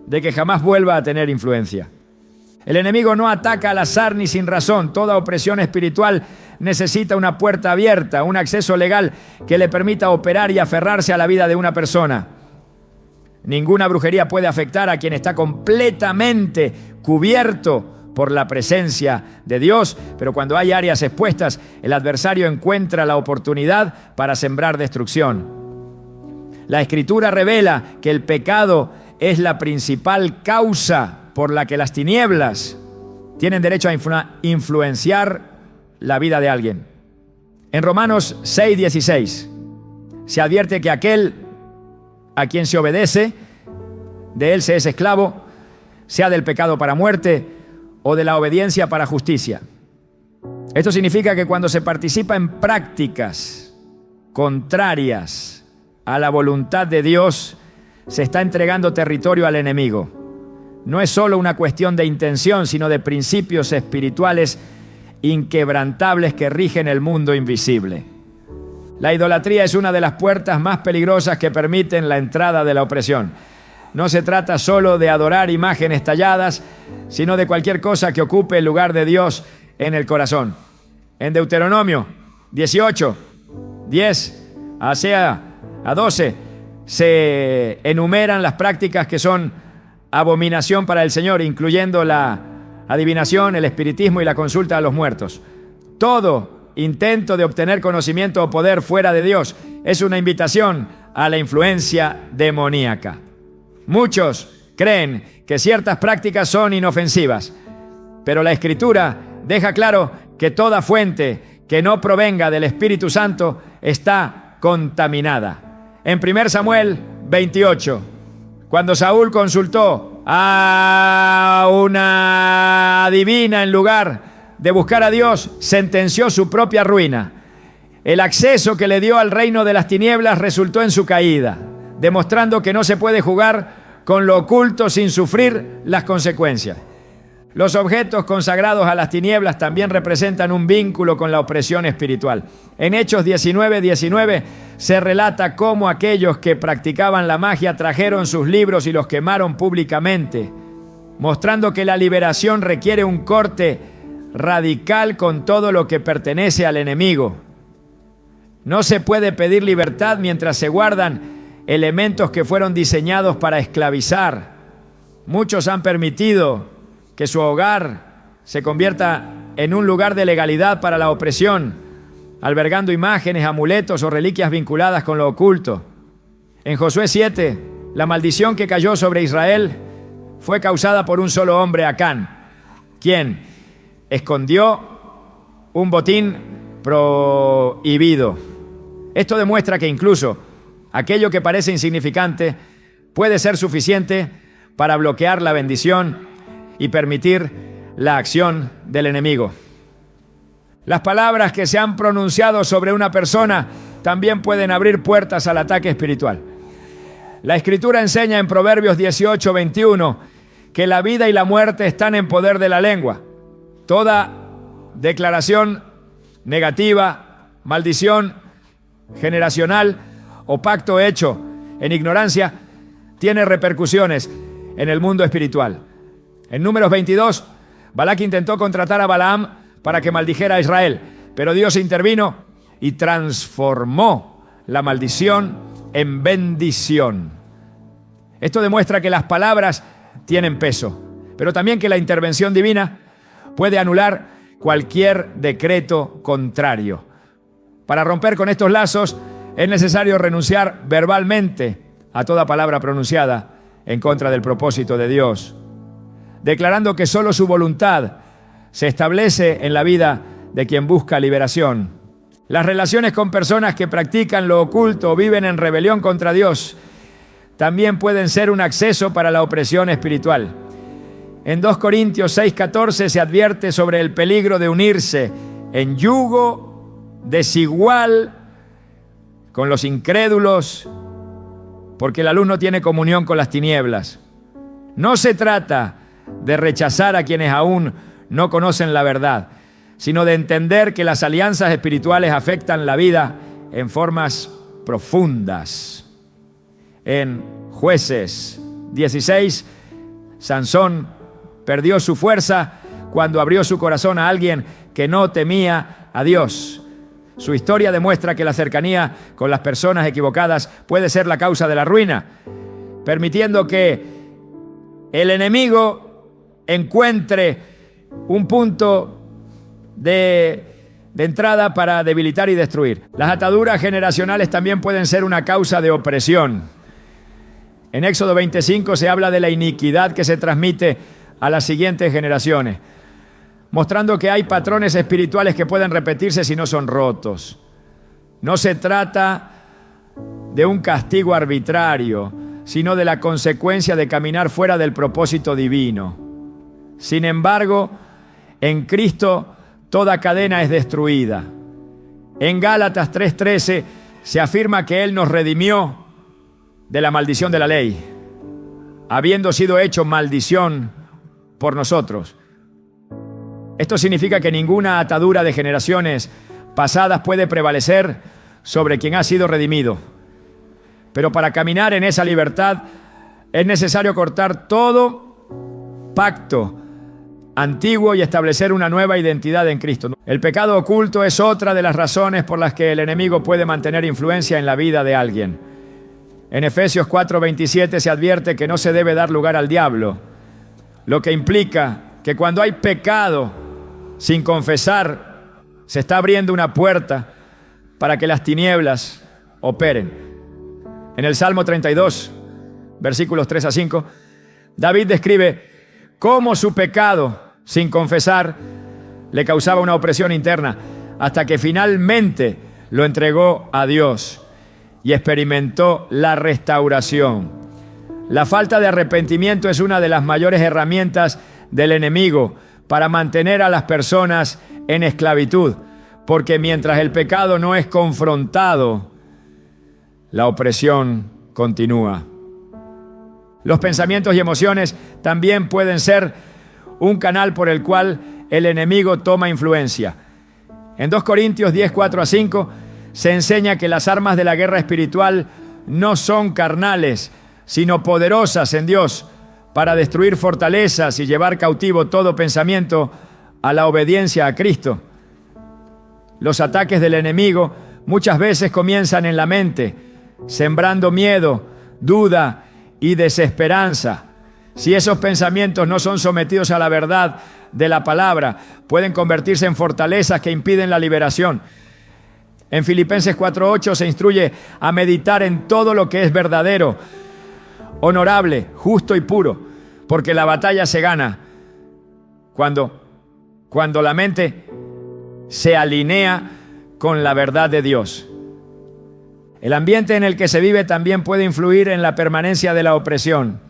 [SPEAKER 1] de que jamás vuelva a tener influencia. El enemigo no ataca al azar ni sin razón. Toda opresión espiritual necesita una puerta abierta, un acceso legal que le permita operar y aferrarse a la vida de una persona. Ninguna brujería puede afectar a quien está completamente cubierto por la presencia de Dios, pero cuando hay áreas expuestas, el adversario encuentra la oportunidad para sembrar destrucción. La Escritura revela que el pecado es la principal causa por la que las tinieblas tienen derecho a influenciar la vida de alguien. En Romanos 6:16 se advierte que aquel a quien se obedece, de él se es esclavo, sea del pecado para muerte o de la obediencia para justicia. Esto significa que cuando se participa en prácticas contrarias a la voluntad de Dios, se está entregando territorio al enemigo. No es solo una cuestión de intención, sino de principios espirituales inquebrantables que rigen el mundo invisible. La idolatría es una de las puertas más peligrosas que permiten la entrada de la opresión. No se trata solo de adorar imágenes talladas, sino de cualquier cosa que ocupe el lugar de Dios en el corazón. En Deuteronomio 18, 10 a 12, se enumeran las prácticas que son abominación para el Señor, incluyendo la adivinación, el espiritismo y la consulta a los muertos. Todo intento de obtener conocimiento o poder fuera de Dios es una invitación a la influencia demoníaca. Muchos creen que ciertas prácticas son inofensivas, pero la Escritura deja claro que toda fuente que no provenga del Espíritu Santo está contaminada. En 1 Samuel 28, cuando Saúl consultó a una adivina en lugar de buscar a Dios, sentenció su propia ruina. El acceso que le dio al reino de las tinieblas resultó en su caída, demostrando que no se puede jugar con lo oculto sin sufrir las consecuencias. Los objetos consagrados a las tinieblas también representan un vínculo con la opresión espiritual. En Hechos 19:19 se relata cómo aquellos que practicaban la magia trajeron sus libros y los quemaron públicamente, mostrando que la liberación requiere un corte radical con todo lo que pertenece al enemigo. No se puede pedir libertad mientras se guardan elementos que fueron diseñados para esclavizar. Muchos han permitido que su hogar se convierta en un lugar de legalidad para la opresión, albergando imágenes, amuletos o reliquias vinculadas con lo oculto. En Josué 7, la maldición que cayó sobre Israel fue causada por un solo hombre, Acán, quien escondió un botín prohibido. Esto demuestra que incluso aquello que parece insignificante puede ser suficiente para bloquear la bendición y permitir la acción del enemigo. Las palabras que se han pronunciado sobre una persona también pueden abrir puertas al ataque espiritual. La Escritura enseña en Proverbios 18:21 que la vida y la muerte están en poder de la lengua. Toda declaración negativa, maldición generacional o pacto hecho en ignorancia tiene repercusiones en el mundo espiritual. En Números 22, Balac intentó contratar a Balaam para que maldijera a Israel, pero Dios intervino y transformó la maldición en bendición. Esto demuestra que las palabras tienen peso, pero también que la intervención divina puede anular cualquier decreto contrario. Para romper con estos lazos es necesario renunciar verbalmente a toda palabra pronunciada en contra del propósito de Dios, declarando que solo su voluntad se establece en la vida de quien busca liberación. Las relaciones con personas que practican lo oculto o viven en rebelión contra Dios también pueden ser un acceso para la opresión espiritual. En 2 Corintios 6:14 se advierte sobre el peligro de unirse en yugo desigual con los incrédulos, porque la luz no tiene comunión con las tinieblas. No se trata de rechazar a quienes aún no conocen la verdad, sino de entender que las alianzas espirituales afectan la vida en formas profundas. En Jueces 16, Sansón perdió su fuerza cuando abrió su corazón a alguien que no temía a Dios. Su historia demuestra que la cercanía con las personas equivocadas puede ser la causa de la ruina, permitiendo que el enemigo encuentre un punto de entrada para debilitar y destruir. Las ataduras generacionales también pueden ser una causa de opresión. En Éxodo 25 se habla de la iniquidad que se transmite a las siguientes generaciones, mostrando que hay patrones espirituales que pueden repetirse si no son rotos. No se trata de un castigo arbitrario, sino de la consecuencia de caminar fuera del propósito divino. Sin embargo, en Cristo toda cadena es destruida. En Gálatas 3:13 se afirma que Él nos redimió de la maldición de la ley, habiendo sido hecho maldición por nosotros. Esto significa que ninguna atadura de generaciones pasadas puede prevalecer sobre quien ha sido redimido. Pero para caminar en esa libertad es necesario cortar todo pacto antiguo y establecer una nueva identidad en Cristo. El pecado oculto es otra de las razones por las que el enemigo puede mantener influencia en la vida de alguien. En Efesios 4:27 se advierte que no se debe dar lugar al diablo, lo que implica que cuando hay pecado sin confesar, se está abriendo una puerta para que las tinieblas operen. En el Salmo 32, versículos 3 a 5, David describe cómo su pecado sin confesar le causaba una opresión interna, hasta que finalmente lo entregó a Dios y experimentó la restauración. La falta de arrepentimiento es una de las mayores herramientas del enemigo para mantener a las personas en esclavitud, porque mientras el pecado no es confrontado, la opresión continúa. Los pensamientos y emociones también pueden ser un canal por el cual el enemigo toma influencia. En 2 Corintios 10, 4 a 5 se enseña que las armas de la guerra espiritual no son carnales, sino poderosas en Dios para destruir fortalezas y llevar cautivo todo pensamiento a la obediencia a Cristo. Los ataques del enemigo muchas veces comienzan en la mente, sembrando miedo, duda y desesperanza. Si esos pensamientos no son sometidos a la verdad de la palabra, pueden convertirse en fortalezas que impiden la liberación. En Filipenses 4:8 se instruye a meditar en todo lo que es verdadero, honorable, justo y puro, porque la batalla se gana cuando la mente se alinea con la verdad de Dios. El ambiente en el que se vive también puede influir en la permanencia de la opresión.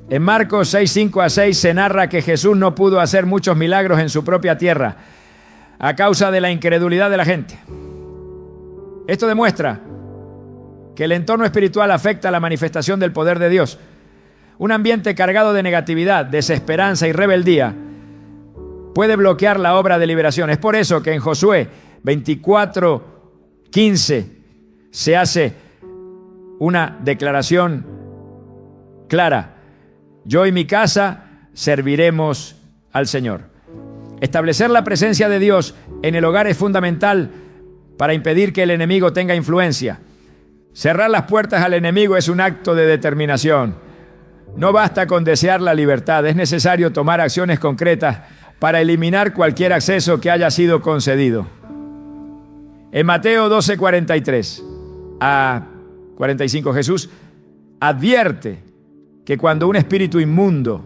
[SPEAKER 1] En Marcos 6, 5 a 6 se narra que Jesús no pudo hacer muchos milagros en su propia tierra a causa de la incredulidad de la gente. Esto demuestra que el entorno espiritual afecta la manifestación del poder de Dios. Un ambiente cargado de negatividad, desesperanza y rebeldía puede bloquear la obra de liberación. Es por eso que en Josué 24:15 se hace una declaración clara: yo y mi casa serviremos al Señor. Establecer la presencia de Dios en el hogar es fundamental para impedir que el enemigo tenga influencia. Cerrar las puertas al enemigo es un acto de determinación. No basta con desear la libertad, es necesario tomar acciones concretas para eliminar cualquier acceso que haya sido concedido. En Mateo 12:43 a 45 Jesús advierte que cuando un espíritu inmundo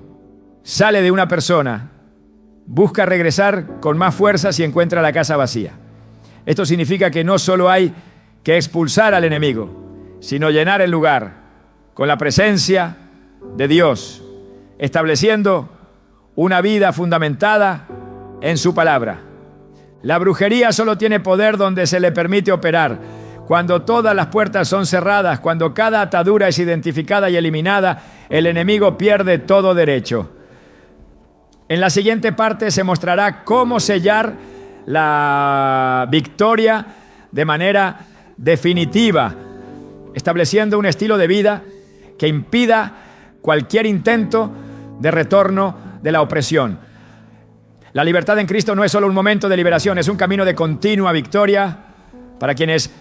[SPEAKER 1] sale de una persona, busca regresar con más fuerza si encuentra la casa vacía. Esto significa que no solo hay que expulsar al enemigo, sino llenar el lugar con la presencia de Dios, estableciendo una vida fundamentada en su palabra. La brujería solo tiene poder donde se le permite operar. Cuando todas las puertas son cerradas, cuando cada atadura es identificada y eliminada, el enemigo pierde todo derecho. En la siguiente parte se mostrará cómo sellar la victoria de manera definitiva, estableciendo un estilo de vida que impida cualquier intento de retorno de la opresión. La libertad en Cristo no es solo un momento de liberación, es un camino de continua victoria para quienes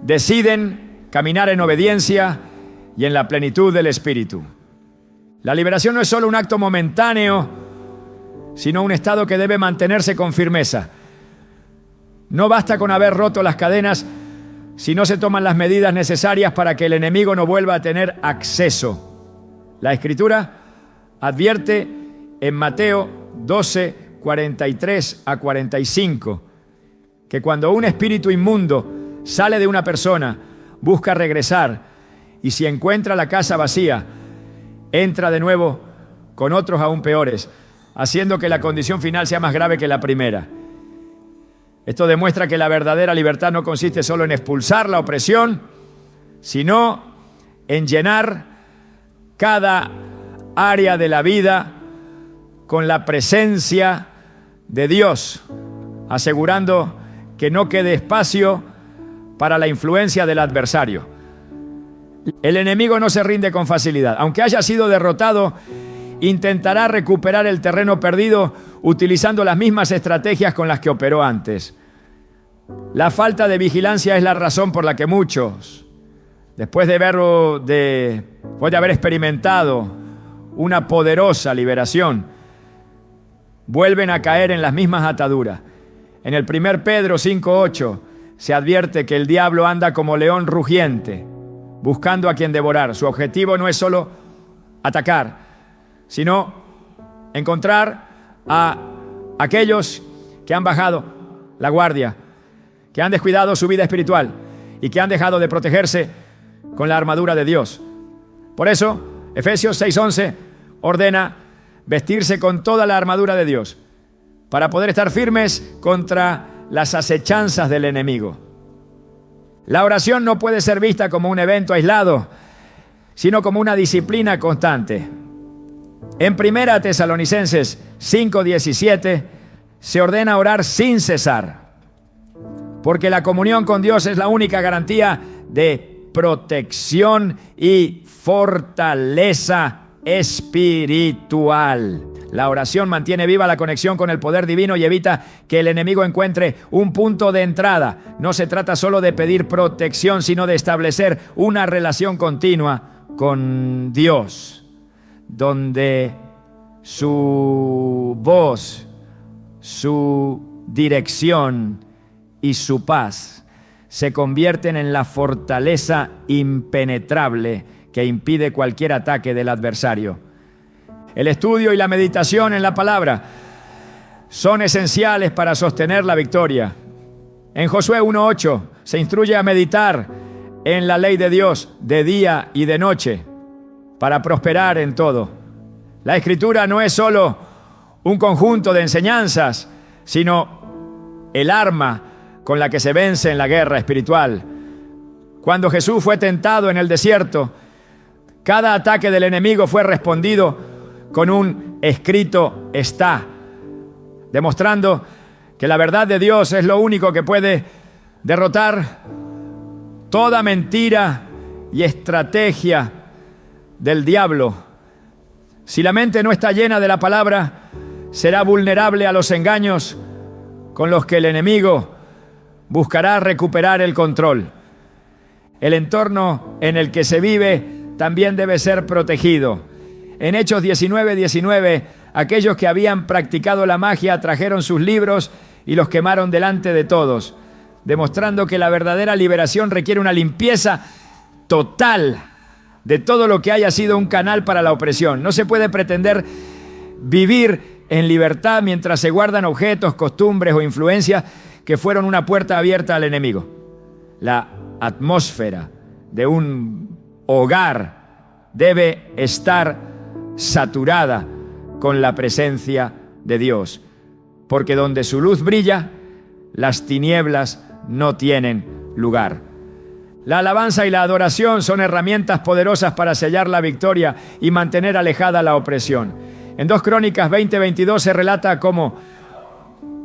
[SPEAKER 1] deciden caminar en obediencia y en la plenitud del Espíritu. La liberación no es solo un acto momentáneo, sino un estado que debe mantenerse con firmeza. No basta con haber roto las cadenas si no se toman las medidas necesarias para que el enemigo no vuelva a tener acceso. La Escritura advierte en Mateo 12, 43 a 45, que cuando un espíritu inmundo sale de una persona, busca regresar, y si encuentra la casa vacía, entra de nuevo con otros aún peores, haciendo que la condición final sea más grave que la primera. Esto demuestra que la verdadera libertad no consiste solo en expulsar la opresión, sino en llenar cada área de la vida con la presencia de Dios, asegurando que no quede espacio para la influencia del adversario. El enemigo no se rinde con facilidad. Aunque haya sido derrotado, intentará recuperar el terreno perdido utilizando las mismas estrategias con las que operó antes. La falta de vigilancia es la razón por la que muchos, después de haber experimentado una poderosa liberación, vuelven a caer en las mismas ataduras. En el 1 Pedro 5:8 se advierte que el diablo anda como león rugiente, buscando a quien devorar. Su objetivo no es solo atacar, sino encontrar a aquellos que han bajado la guardia, que han descuidado su vida espiritual y que han dejado de protegerse con la armadura de Dios. Por eso, Efesios 6:11 ordena vestirse con toda la armadura de Dios para poder estar firmes contra las acechanzas del enemigo. La oración no puede ser vista como un evento aislado, sino como una disciplina constante. En 1 Tesalonicenses 5:17 se ordena orar sin cesar, porque la comunión con Dios es la única garantía de protección y fortaleza espiritual. La oración mantiene viva la conexión con el poder divino y evita que el enemigo encuentre un punto de entrada. No se trata solo de pedir protección, sino de establecer una relación continua con Dios, donde su voz, su dirección y su paz se convierten en la fortaleza impenetrable que impide cualquier ataque del adversario. El estudio y la meditación en la palabra son esenciales para sostener la victoria. En Josué 1:8 se instruye a meditar en la ley de Dios de día y de noche para prosperar en todo. La Escritura no es solo un conjunto de enseñanzas, sino el arma con la que se vence en la guerra espiritual. Cuando Jesús fue tentado en el desierto, cada ataque del enemigo fue respondido con un escrito está, demostrando que la verdad de Dios es lo único que puede derrotar toda mentira y estrategia del diablo. Si la mente no está llena de la palabra, será vulnerable a los engaños con los que el enemigo buscará recuperar el control. El entorno en el que se vive también debe ser protegido. En Hechos 19:19, aquellos que habían practicado la magia trajeron sus libros y los quemaron delante de todos, demostrando que la verdadera liberación requiere una limpieza total de todo lo que haya sido un canal para la opresión. No se puede pretender vivir en libertad mientras se guardan objetos, costumbres o influencias que fueron una puerta abierta al enemigo. La atmósfera de un hogar debe estar saturada con la presencia de Dios, porque donde su luz brilla, las tinieblas no tienen lugar. La alabanza y la adoración son herramientas poderosas para sellar la victoria y mantener alejada la opresión. En 2 Crónicas 20:22 se relata cómo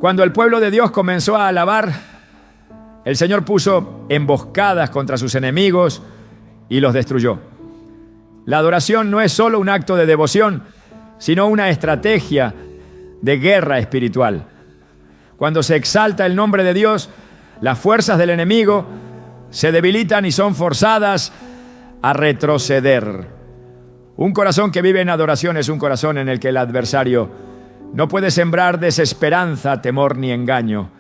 [SPEAKER 1] cuando el pueblo de Dios comenzó a alabar, el Señor puso emboscadas contra sus enemigos y los destruyó. La adoración no es solo un acto de devoción, sino una estrategia de guerra espiritual. Cuando se exalta el nombre de Dios, las fuerzas del enemigo se debilitan y son forzadas a retroceder. Un corazón que vive en adoración es un corazón en el que el adversario No puede sembrar desesperanza, temor ni engaño.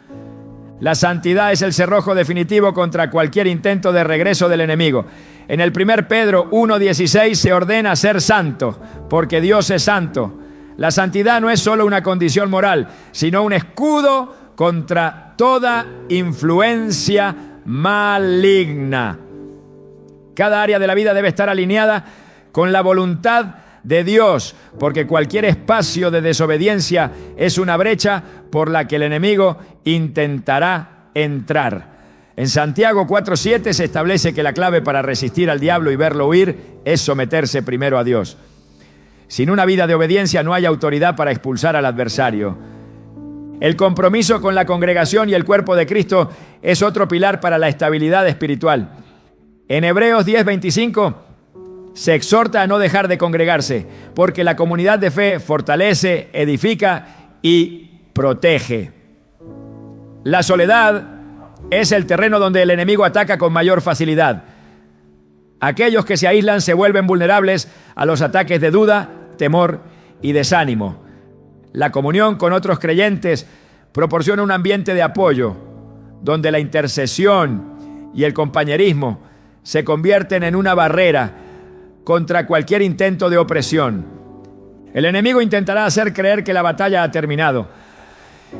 [SPEAKER 1] La santidad es el cerrojo definitivo contra cualquier intento de regreso del enemigo. En el 1 Pedro 1:16 se ordena ser santo, porque Dios es santo. La santidad no es solo una condición moral, sino un escudo contra toda influencia maligna. Cada área de la vida debe estar alineada con la voluntad de Dios, porque cualquier espacio de desobediencia es una brecha por la que el enemigo intentará entrar. En Santiago 4:7 se establece que la clave para resistir al diablo y verlo huir es someterse primero a Dios. Sin una vida de obediencia no hay autoridad para expulsar al adversario. El compromiso con la congregación y el cuerpo de Cristo es otro pilar para la estabilidad espiritual. En Hebreos 10:25 se exhorta a no dejar de congregarse, porque la comunidad de fe fortalece, edifica y protege. La soledad es el terreno donde el enemigo ataca con mayor facilidad. Aquellos que se aíslan se vuelven vulnerables a los ataques de duda, temor y desánimo. La comunión con otros creyentes proporciona un ambiente de apoyo, donde la intercesión y el compañerismo se convierten en una barrera contra cualquier intento de opresión. El enemigo intentará hacer creer que la batalla ha terminado,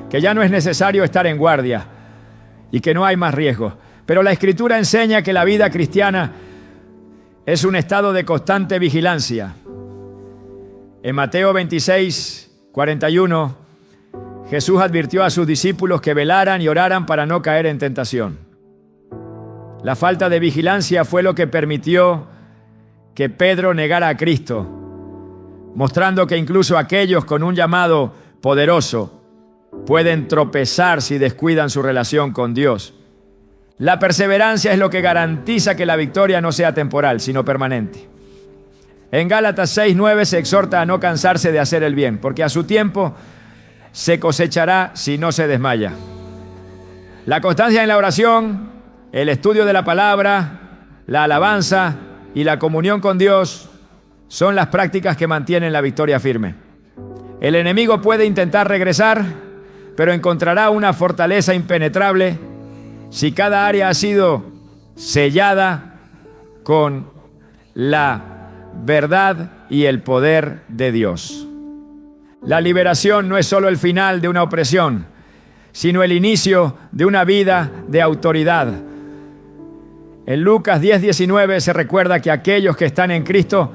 [SPEAKER 1] que ya no es necesario estar en guardia y que no hay más riesgo. Pero la Escritura enseña que la vida cristiana es un estado de constante vigilancia. En Mateo 26:41, Jesús advirtió a sus discípulos que velaran y oraran para no caer en tentación. La falta de vigilancia fue lo que permitió que Pedro negara a Cristo, mostrando que incluso aquellos con un llamado poderoso pueden tropezar si descuidan su relación con Dios. La perseverancia es lo que garantiza que la victoria no sea temporal, sino permanente. En Gálatas 6:9 se exhorta a no cansarse de hacer el bien, porque a su tiempo se cosechará si no se desmaya. La constancia en la oración, el estudio de la palabra, la alabanza y la comunión con Dios son las prácticas que mantienen la victoria firme. El enemigo puede intentar regresar, pero encontrará una fortaleza impenetrable si cada área ha sido sellada con la verdad y el poder de Dios. La liberación no es solo el final de una opresión, sino el inicio de una vida de autoridad. En Lucas 10:19 se recuerda que aquellos que están en Cristo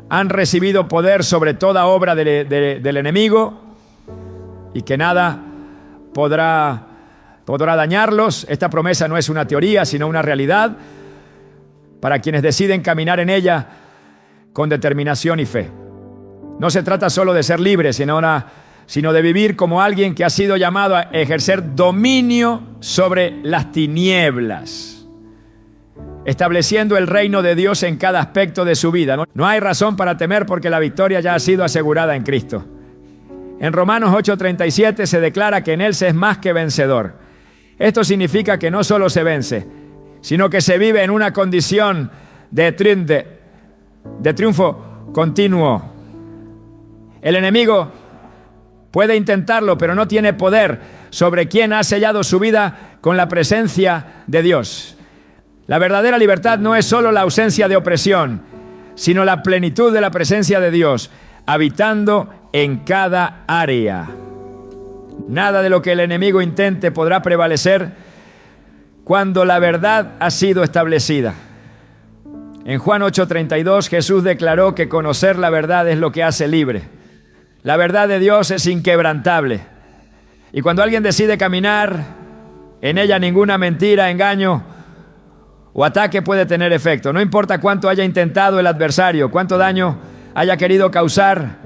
[SPEAKER 1] han recibido poder sobre toda obra del enemigo y que nada podrá dañarlos. Esta promesa no es una teoría, sino una realidad para quienes deciden caminar en ella con determinación y fe. No se trata solo de ser libre, sino de vivir como alguien que ha sido llamado a ejercer dominio sobre las tinieblas, estableciendo el reino de Dios en cada aspecto de su vida. No hay razón para temer porque la victoria ya ha sido asegurada en Cristo. En Romanos 8:37 se declara que en Él se es más que vencedor. Esto significa que no solo se vence, sino que se vive en una condición de triunfo continuo. El enemigo puede intentarlo, pero no tiene poder sobre quien ha sellado su vida con la presencia de Dios. La verdadera libertad no es solo la ausencia de opresión, sino la plenitud de la presencia de Dios, habitando en cada área. Nada de lo que el enemigo intente podrá prevalecer cuando la verdad ha sido establecida. En Juan 8:32 Jesús declaró que conocer la verdad es lo que hace libre. La verdad de Dios es inquebrantable. Y cuando alguien decide caminar en ella, ninguna mentira, engaño o ataque puede tener efecto. No importa cuánto haya intentado el adversario, cuánto daño haya querido causar,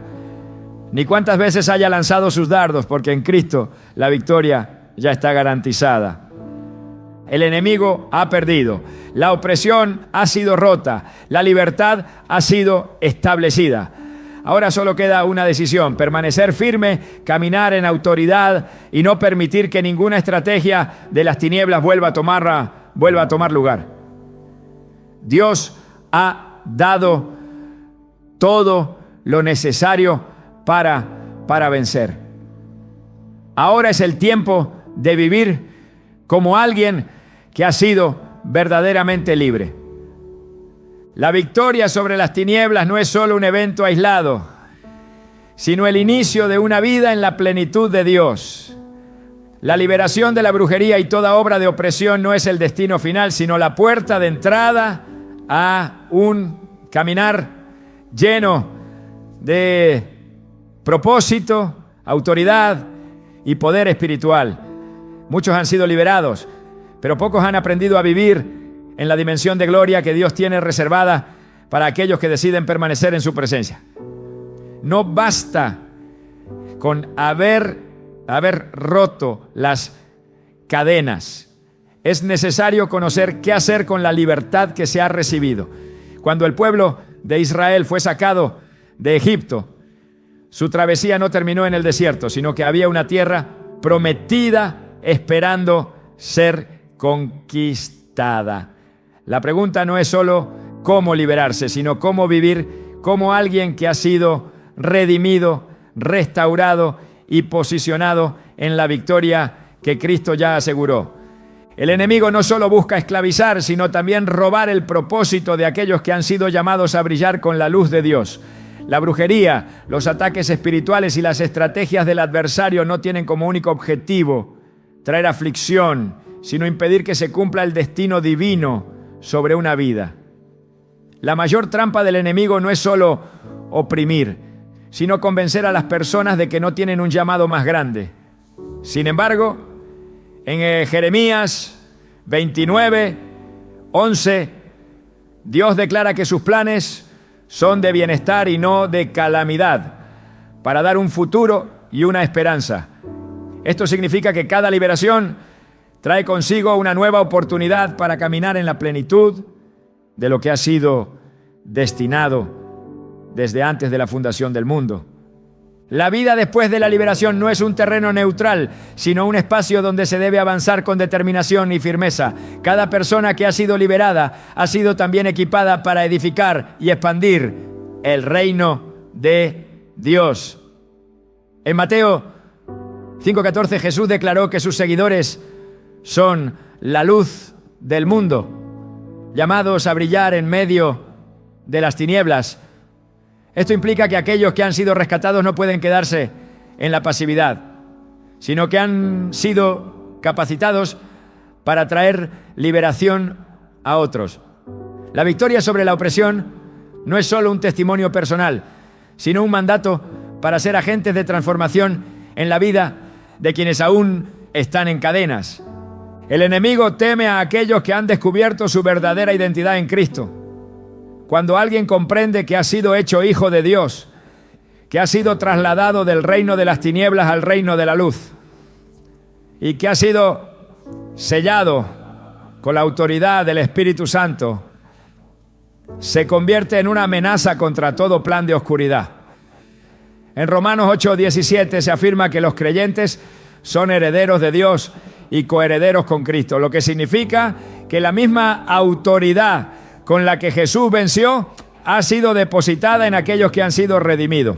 [SPEAKER 1] ni cuántas veces haya lanzado sus dardos, porque en Cristo la victoria ya está garantizada. El enemigo ha perdido, la opresión ha sido rota, la libertad ha sido establecida. Ahora solo queda una decisión: permanecer firme, caminar en autoridad y no permitir que ninguna estrategia de las tinieblas vuelva a tomar lugar. Dios ha dado todo lo necesario para vencer. Ahora es el tiempo de vivir como alguien que ha sido verdaderamente libre. La victoria sobre las tinieblas no es solo un evento aislado, sino el inicio de una vida en la plenitud de Dios. La liberación de la brujería y toda obra de opresión no es el destino final, sino la puerta de entrada a un caminar lleno de propósito, autoridad y poder espiritual. Muchos han sido liberados, pero pocos han aprendido a vivir en la dimensión de gloria que Dios tiene reservada para aquellos que deciden permanecer en su presencia. No basta con haber roto las cadenas. Es necesario conocer qué hacer con la libertad que se ha recibido. Cuando el pueblo de Israel fue sacado de Egipto, su travesía no terminó en el desierto, sino que había una tierra prometida esperando ser conquistada. La pregunta no es solo cómo liberarse, sino cómo vivir como alguien que ha sido redimido, restaurado y posicionado en la victoria que Cristo ya aseguró. El enemigo no solo busca esclavizar, sino también robar el propósito de aquellos que han sido llamados a brillar con la luz de Dios. La brujería, los ataques espirituales y las estrategias del adversario no tienen como único objetivo traer aflicción, sino impedir que se cumpla el destino divino sobre una vida. La mayor trampa del enemigo no es solo oprimir, sino convencer a las personas de que no tienen un llamado más grande. Sin embargo, en Jeremías 29:11, Dios declara que sus planes son de bienestar y no de calamidad, para dar un futuro y una esperanza. Esto significa que cada liberación trae consigo una nueva oportunidad para caminar en la plenitud de lo que ha sido destinado desde antes de la fundación del mundo. La vida después de la liberación no es un terreno neutral, sino un espacio donde se debe avanzar con determinación y firmeza. Cada persona que ha sido liberada ha sido también equipada para edificar y expandir el reino de Dios. En Mateo 5:14 Jesús declaró que sus seguidores son la luz del mundo, llamados a brillar en medio de las tinieblas. Esto implica que aquellos que han sido rescatados no pueden quedarse en la pasividad, sino que han sido capacitados para traer liberación a otros. La victoria sobre la opresión no es solo un testimonio personal, sino un mandato para ser agentes de transformación en la vida de quienes aún están en cadenas. El enemigo teme a aquellos que han descubierto su verdadera identidad en Cristo. Cuando alguien comprende que ha sido hecho hijo de Dios, que ha sido trasladado del reino de las tinieblas al reino de la luz y que ha sido sellado con la autoridad del Espíritu Santo, se convierte en una amenaza contra todo plan de oscuridad. En Romanos 8:17 se afirma que los creyentes son herederos de Dios y coherederos con Cristo, lo que significa que la misma autoridad con la que Jesús venció ha sido depositada en aquellos que han sido redimidos.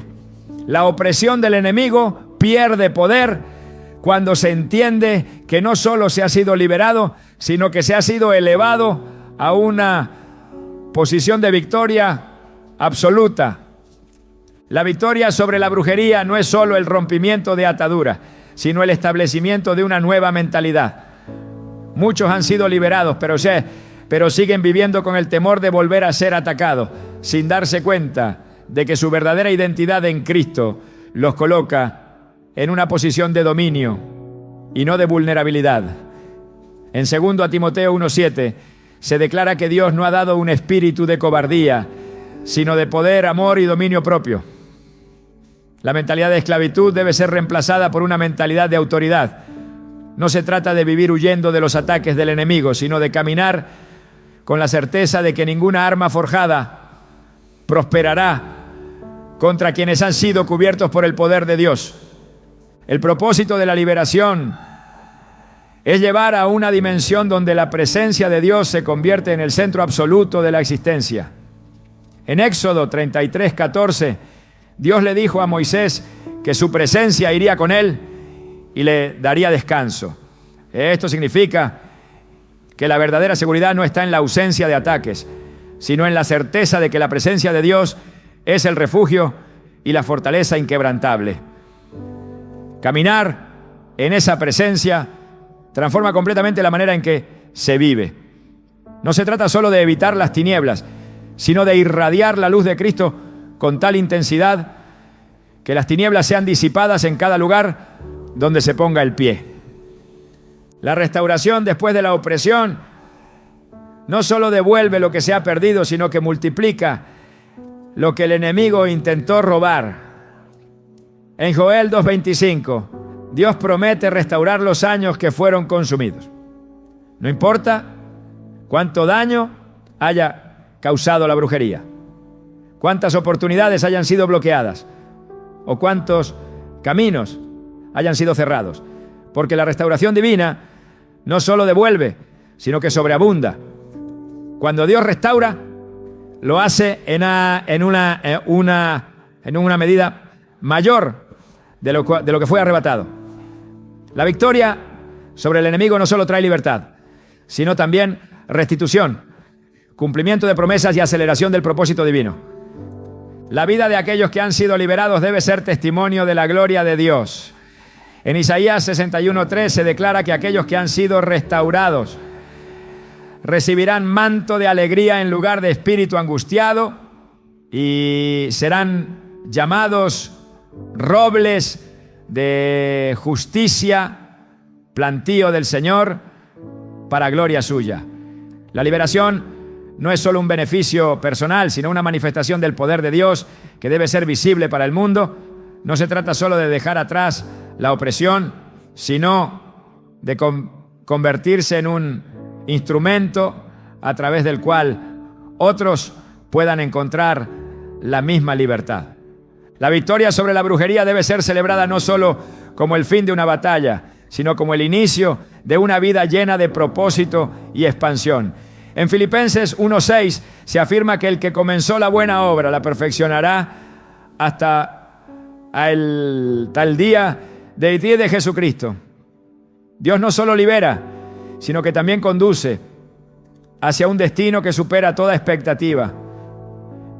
[SPEAKER 1] La opresión del enemigo pierde poder cuando se entiende que no solo se ha sido liberado, sino que se ha sido elevado a una posición de victoria absoluta. La victoria sobre la brujería no es solo el rompimiento de ataduras, sino el establecimiento de una nueva mentalidad. Muchos han sido liberados, pero siguen viviendo con el temor de volver a ser atacados, sin darse cuenta de que su verdadera identidad en Cristo los coloca en una posición de dominio y no de vulnerabilidad. En 2 Timoteo 1:7 se declara que Dios no ha dado un espíritu de cobardía, sino de poder, amor y dominio propio. La mentalidad de esclavitud debe ser reemplazada por una mentalidad de autoridad. No se trata de vivir huyendo de los ataques del enemigo, sino de caminar con la certeza de que ninguna arma forjada prosperará contra quienes han sido cubiertos por el poder de Dios. El propósito de la liberación es llevar a una dimensión donde la presencia de Dios se convierte en el centro absoluto de la existencia. En Éxodo 33:14, Dios le dijo a Moisés que su presencia iría con él y le daría descanso. Esto significa que la verdadera seguridad no está en la ausencia de ataques, sino en la certeza de que la presencia de Dios es el refugio y la fortaleza inquebrantable. Caminar en esa presencia transforma completamente la manera en que se vive. No se trata solo de evitar las tinieblas, sino de irradiar la luz de Cristo con tal intensidad que las tinieblas sean disipadas en cada lugar donde se ponga el pie. La restauración después de la opresión no solo devuelve lo que se ha perdido, sino que multiplica lo que el enemigo intentó robar. En Joel 2:25, Dios promete restaurar los años que fueron consumidos. No importa cuánto daño haya causado la brujería, cuántas oportunidades hayan sido bloqueadas o cuántos caminos hayan sido cerrados, porque la restauración divina no solo devuelve, sino que sobreabunda. Cuando Dios restaura, lo hace en una medida mayor de lo que fue arrebatado. La victoria sobre el enemigo no solo trae libertad, sino también restitución, cumplimiento de promesas y aceleración del propósito divino. La vida de aquellos que han sido liberados debe ser testimonio de la gloria de Dios. En Isaías 61:3 se declara que aquellos que han sido restaurados recibirán manto de alegría en lugar de espíritu angustiado y serán llamados robles de justicia, plantío del Señor para gloria suya. La liberación no es solo un beneficio personal, sino una manifestación del poder de Dios que debe ser visible para el mundo. No se trata solo de dejar atrás la opresión, sino de convertirse en un instrumento a través del cual otros puedan encontrar la misma libertad. La victoria sobre la brujería debe ser celebrada no solo como el fin de una batalla, sino como el inicio de una vida llena de propósito y expansión. En Filipenses 1:6 se afirma que el que comenzó la buena obra la perfeccionará hasta el tal día de Jesucristo. Dios no solo libera, sino que también conduce hacia un destino que supera toda expectativa.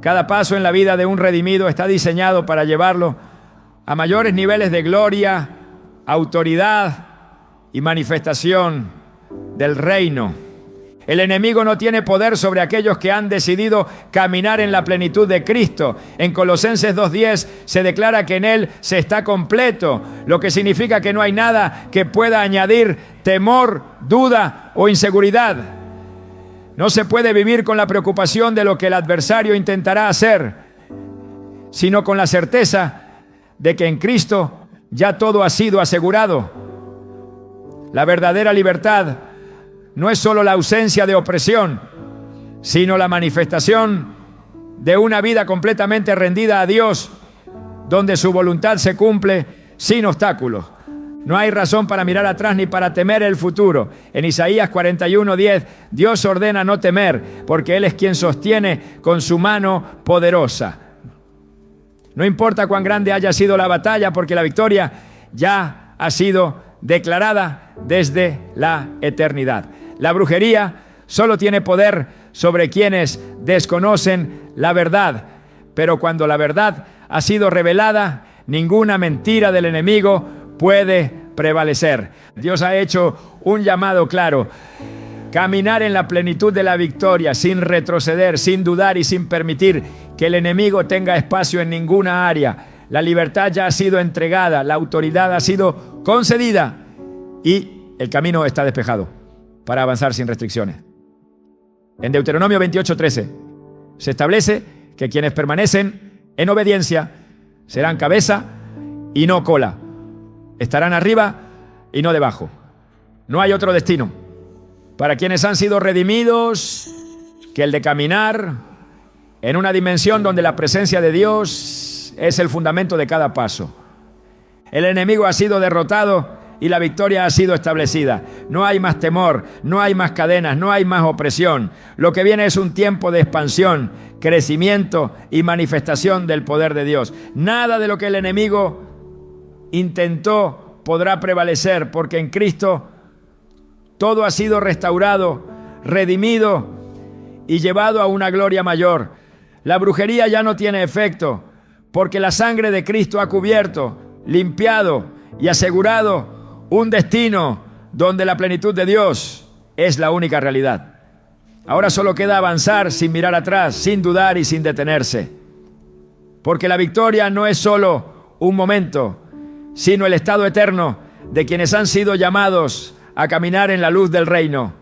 [SPEAKER 1] Cada paso en la vida de un redimido está diseñado para llevarlo a mayores niveles de gloria, autoridad y manifestación del reino. El enemigo no tiene poder sobre aquellos que han decidido caminar en la plenitud de Cristo. En Colosenses 2:10 se declara que en Él se está completo, lo que significa que no hay nada que pueda añadir temor, duda o inseguridad. No se puede vivir con la preocupación de lo que el adversario intentará hacer, sino con la certeza de que en Cristo ya todo ha sido asegurado. La verdadera libertad no es solo la ausencia de opresión, sino la manifestación de una vida completamente rendida a Dios, donde su voluntad se cumple sin obstáculos. No hay razón para mirar atrás ni para temer el futuro. En Isaías 41:10, Dios ordena no temer, porque Él es quien sostiene con su mano poderosa. No importa cuán grande haya sido la batalla, porque la victoria ya ha sido declarada desde la eternidad. La brujería solo tiene poder sobre quienes desconocen la verdad, pero cuando la verdad ha sido revelada, ninguna mentira del enemigo puede prevalecer. Dios ha hecho un llamado claro: caminar en la plenitud de la victoria, sin retroceder, sin dudar y sin permitir que el enemigo tenga espacio en ninguna área. La libertad ya ha sido entregada, la autoridad ha sido concedida y el camino está despejado para avanzar sin restricciones. En Deuteronomio 28:13 se establece que quienes permanecen en obediencia serán cabeza y no cola. Estarán arriba y no debajo. No hay otro destino para quienes han sido redimidos que el de caminar en una dimensión donde la presencia de Dios es el fundamento de cada paso. El enemigo ha sido derrotado y la victoria ha sido establecida. No hay más temor, no hay más cadenas, no hay más opresión. Lo que viene es un tiempo de expansión, crecimiento y manifestación del poder de Dios. Nada de lo que el enemigo intentó podrá prevalecer, porque en Cristo todo ha sido restaurado, redimido y llevado a una gloria mayor. La brujería ya no tiene efecto, porque la sangre de Cristo ha cubierto, limpiado y asegurado un destino donde la plenitud de Dios es la única realidad. Ahora solo queda avanzar sin mirar atrás, sin dudar y sin detenerse. Porque la victoria no es solo un momento, sino el estado eterno de quienes han sido llamados a caminar en la luz del reino.